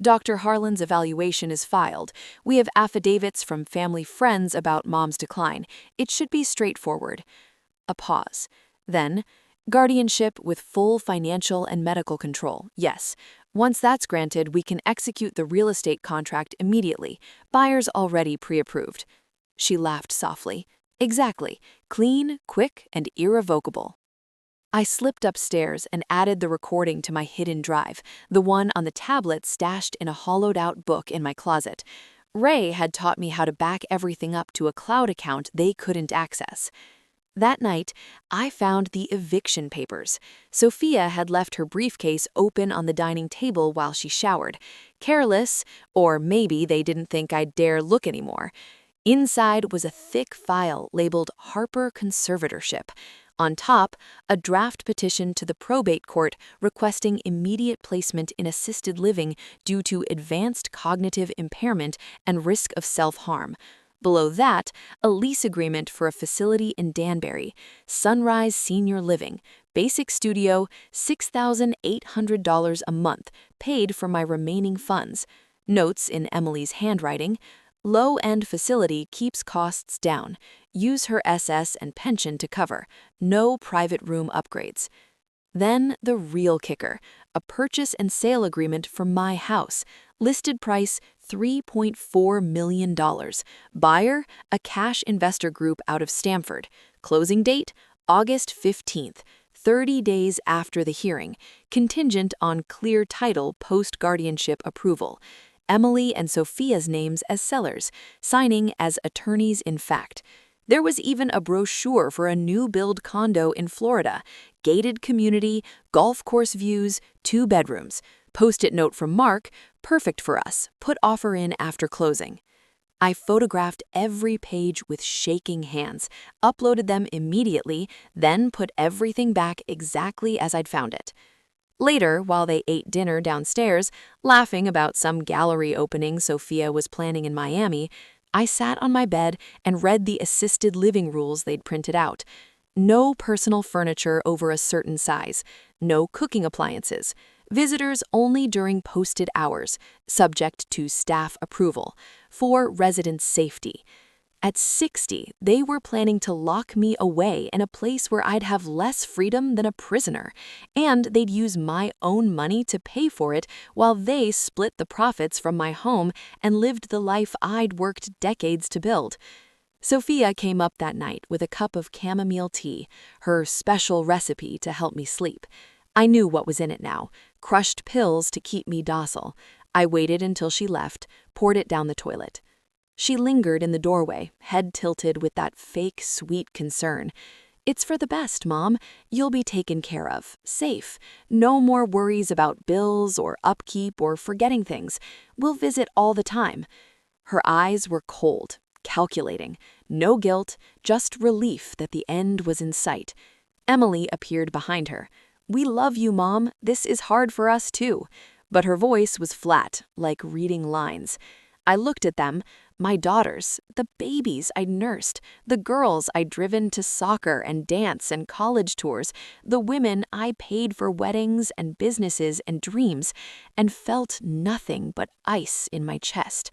Dr. Harlan's evaluation is filed. We have affidavits from family friends about Mom's decline. It should be straightforward. A pause. Then, guardianship with full financial and medical control, yes. Once that's granted, we can execute the real estate contract immediately. Buyers already pre-approved. She laughed softly. Exactly. Clean, quick, and irrevocable. I slipped upstairs and added the recording to my hidden drive, the one on the tablet stashed in a hollowed-out book in my closet. Ray had taught me how to back everything up to a cloud account they couldn't access. That night, I found the eviction papers. Sophia had left her briefcase open on the dining table while she showered. Careless, or maybe they didn't think I'd dare look anymore. Inside was a thick file labeled Harper Conservatorship. On top, a draft petition to the probate court requesting immediate placement in assisted living due to advanced cognitive impairment and risk of self-harm. Below that, a lease agreement for a facility in Danbury, Sunrise Senior Living, basic studio, $6,800 a month, paid from my remaining funds. Notes in Emily's handwriting. Low-end facility keeps costs down. Use her SS and pension to cover. No private room upgrades. Then the real kicker, a purchase and sale agreement for my house. Listed price $3.4 million. Buyer, a cash investor group out of Stamford. Closing date, August 15th, 30 days after the hearing, contingent on clear title post-guardianship approval. Emily and Sophia's names as sellers, signing as attorneys in fact. There was even a brochure for a new-build condo in Florida, gated community, golf course views, 2 bedrooms. Post-it note from Mark, perfect for us, put offer in after closing. I photographed every page with shaking hands, uploaded them immediately, then put everything back exactly as I'd found it. Later, while they ate dinner downstairs, laughing about some gallery opening Sophia was planning in Miami, I sat on my bed and read the assisted living rules they'd printed out. No personal furniture over a certain size. No cooking appliances. Visitors only during posted hours, subject to staff approval. For resident safety. At 60, they were planning to lock me away in a place where I'd have less freedom than a prisoner, and they'd use my own money to pay for it while they split the profits from my home and lived the life I'd worked decades to build. Sophia came up that night with a cup of chamomile tea, her special recipe to help me sleep. I knew what was in it now, crushed pills to keep me docile. I waited until she left, poured it down the toilet. She lingered in the doorway, head tilted with that fake, sweet concern. It's for the best, Mom. You'll be taken care of, safe. No more worries about bills or upkeep or forgetting things. We'll visit all the time. Her eyes were cold, calculating. No guilt, just relief that the end was in sight. Emily appeared behind her. We love you, Mom. This is hard for us, too. But her voice was flat, like reading lines. I looked at them, my daughters, the babies I'd nursed, the girls I'd driven to soccer and dance and college tours, the women I paid for weddings and businesses and dreams, and felt nothing but ice in my chest.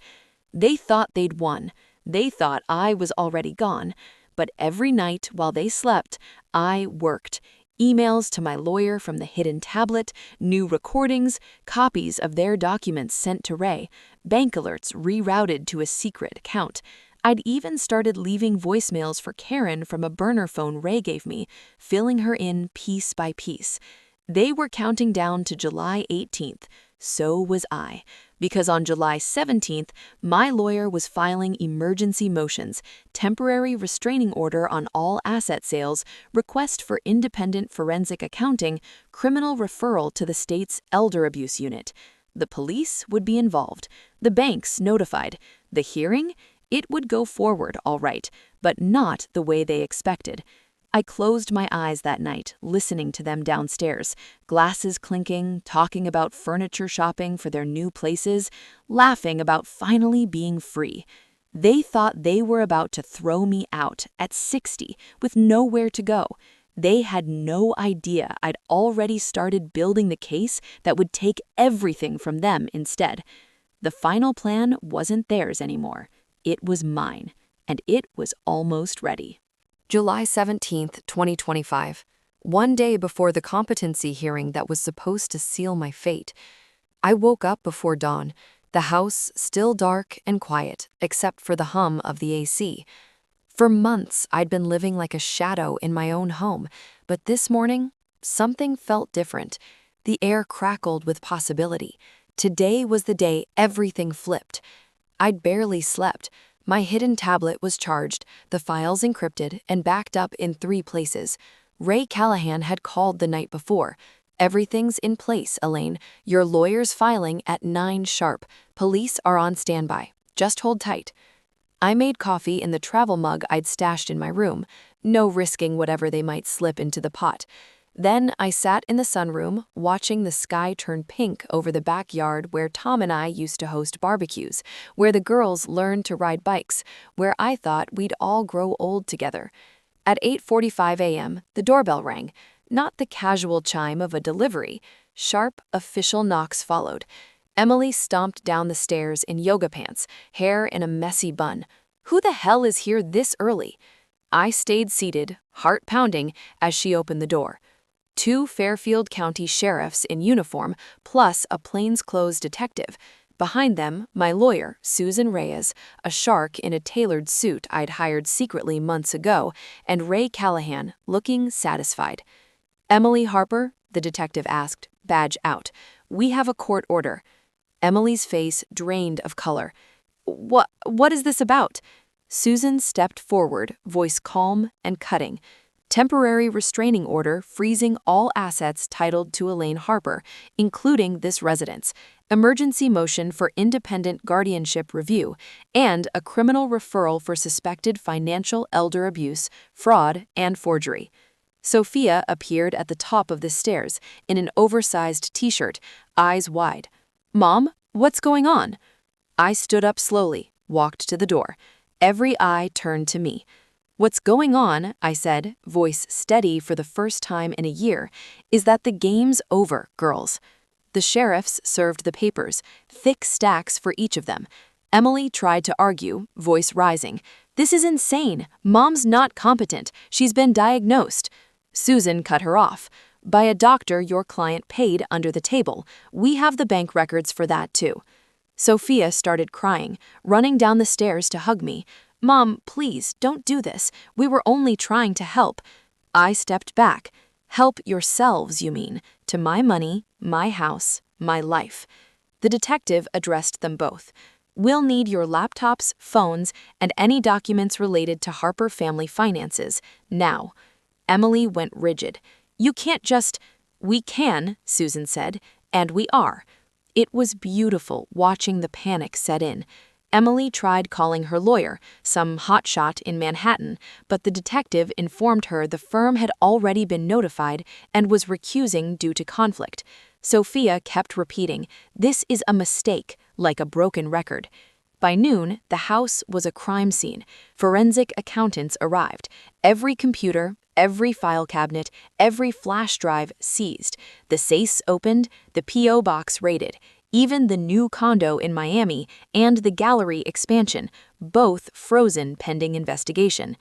They thought they'd won. They thought I was already gone. But every night while they slept, I worked. Emails to my lawyer from the hidden tablet, new recordings, copies of their documents sent to Ray, bank alerts rerouted to a secret account. I'd even started leaving voicemails for Karen from a burner phone Ray gave me, filling her in piece by piece. They were counting down to July 18th. So was I, because on July 17th, my lawyer was filing emergency motions, temporary restraining order on all asset sales, request for independent forensic accounting, criminal referral to the state's elder abuse unit. The police would be involved, the banks notified. The hearing? It would go forward, all right, but not the way they expected. I closed my eyes that night, listening to them downstairs, glasses clinking, talking about furniture shopping for their new places, laughing about finally being free. They thought they were about to throw me out at 60 with nowhere to go. They had no idea I'd already started building the case that would take everything from them instead. The final plan wasn't theirs anymore. It was mine, and it was almost ready. July 17th, 2025. One day before the competency hearing that was supposed to seal my fate. I woke up before dawn, the house still dark and quiet, except for the hum of the AC. For months, I'd been living like a shadow in my own home, but this morning, something felt different. The air crackled with possibility. Today was the day everything flipped. I'd barely slept. My hidden tablet was charged, the files encrypted, and backed up in 3 places. Ray Callahan had called the night before. "Everything's in place, Elaine. Your lawyer's filing at 9 sharp. Police are on standby. Just hold tight." I made coffee in the travel mug I'd stashed in my room, no risking whatever they might slip into the pot. Then I sat in the sunroom, watching the sky turn pink over the backyard where Tom and I used to host barbecues, where the girls learned to ride bikes, where I thought we'd all grow old together. At 8:45 a.m., the doorbell rang, not the casual chime of a delivery. Sharp, official knocks followed. Emily stomped down the stairs in yoga pants, hair in a messy bun. Who the hell is here this early? I stayed seated, heart pounding, as she opened the door. 2 Fairfield County sheriffs in uniform, plus a plainclothes detective. Behind them, my lawyer, Susan Reyes, a shark in a tailored suit I'd hired secretly months ago, and Ray Callahan, looking satisfied. "Emily Harper?" the detective asked, badge out. "We have a court order." Emily's face drained of color. What is this about?" Susan stepped forward, voice calm and cutting. "Temporary restraining order freezing all assets titled to Elaine Harper, including this residence, emergency motion for independent guardianship review, and a criminal referral for suspected financial elder abuse, fraud, and forgery." Sophia appeared at the top of the stairs in an oversized t-shirt, eyes wide. "Mom, what's going on?" I stood up slowly, walked to the door. Every eye turned to me. "What's going on," I said, voice steady for the first time in a year, "is that the game's over, girls." The sheriffs served the papers, thick stacks for each of them. Emily tried to argue, voice rising. "This is insane. Mom's not competent. She's been diagnosed." Susan cut her off. "By a doctor your client paid under the table. We have the bank records for that too." Sophia started crying, running down the stairs to hug me. "Mom, please, don't do this. We were only trying to help." I stepped back. "Help yourselves, you mean, to my money, my house, my life." The detective addressed them both. "We'll need your laptops, phones, and any documents related to Harper family finances, now." Emily went rigid. "You can't just—" "We can," Susan said, "and we are." It was beautiful watching the panic set in. Emily tried calling her lawyer, some hotshot in Manhattan, but the detective informed her the firm had already been notified and was recusing due to conflict. Sophia kept repeating, "This is a mistake," like a broken record. By noon, the house was a crime scene. Forensic accountants arrived. Every computer, every file cabinet, every flash drive seized. The safes opened, the P.O. box raided. Even the new condo in Miami and the gallery expansion, both frozen pending investigation.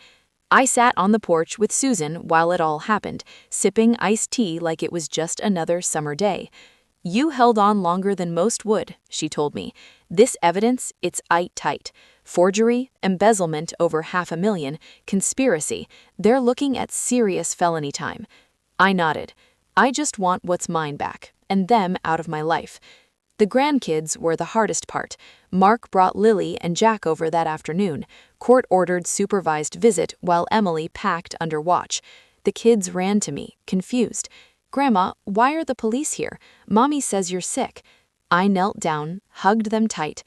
I sat on the porch with Susan while it all happened, sipping iced tea like it was just another summer day. "You held on longer than most would," she told me. "This evidence, it's tight. Forgery, embezzlement over $500,000, conspiracy. They're looking at serious felony time." I nodded. "I just want what's mine back, and them out of my life." The grandkids were the hardest part. Mark brought Lily and Jack over that afternoon, court-ordered supervised visit while Emily packed under watch. The kids ran to me, confused. "Grandma, why are the police here? Mommy says you're sick." I knelt down, hugged them tight.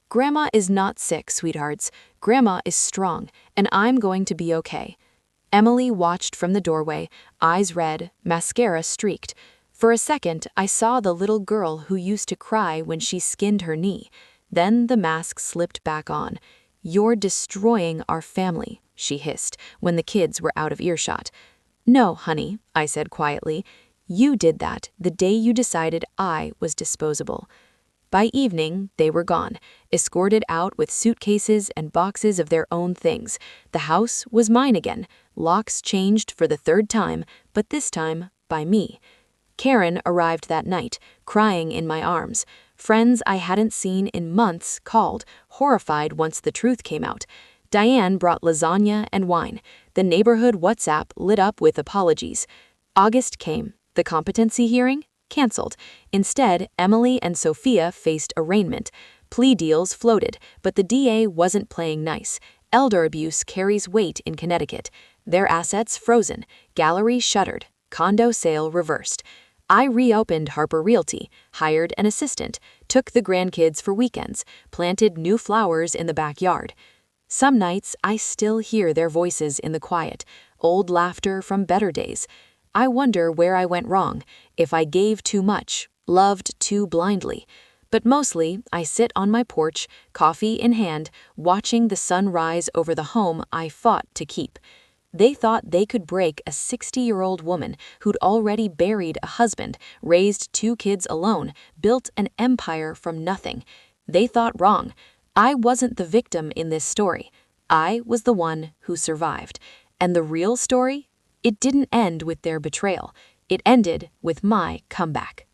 "Grandma is not sick, sweethearts. Grandma is strong, and I'm going to be okay." Emily watched from the doorway, eyes red, mascara streaked. For a second, I saw the little girl who used to cry when she skinned her knee. Then the mask slipped back on. "You're destroying our family," she hissed when the kids were out of earshot. "No, honey," I said quietly. "You did that the day you decided I was disposable." By evening, they were gone, escorted out with suitcases and boxes of their own things. The house was mine again, locks changed for the third time, but this time by me. Karen arrived that night, crying in my arms. Friends I hadn't seen in months called, horrified once the truth came out. Diane brought lasagna and wine. The neighborhood WhatsApp lit up with apologies. August came. The competency hearing? Cancelled. Instead, Emily and Sophia faced arraignment. Plea deals floated, but the DA wasn't playing nice. Elder abuse carries weight in Connecticut. Their assets frozen. Gallery shuttered. Condo sale reversed. I reopened Harper Realty, hired an assistant, took the grandkids for weekends, planted new flowers in the backyard. Some nights, I still hear their voices in the quiet, old laughter from better days. I wonder where I went wrong, if I gave too much, loved too blindly. But mostly, I sit on my porch, coffee in hand, watching the sun rise over the home I fought to keep. They thought they could break a 60-year-old woman who'd already buried a husband, raised 2 kids alone, built an empire from nothing. They thought wrong. I wasn't the victim in this story. I was the one who survived. And the real story? It didn't end with their betrayal. It ended with my comeback.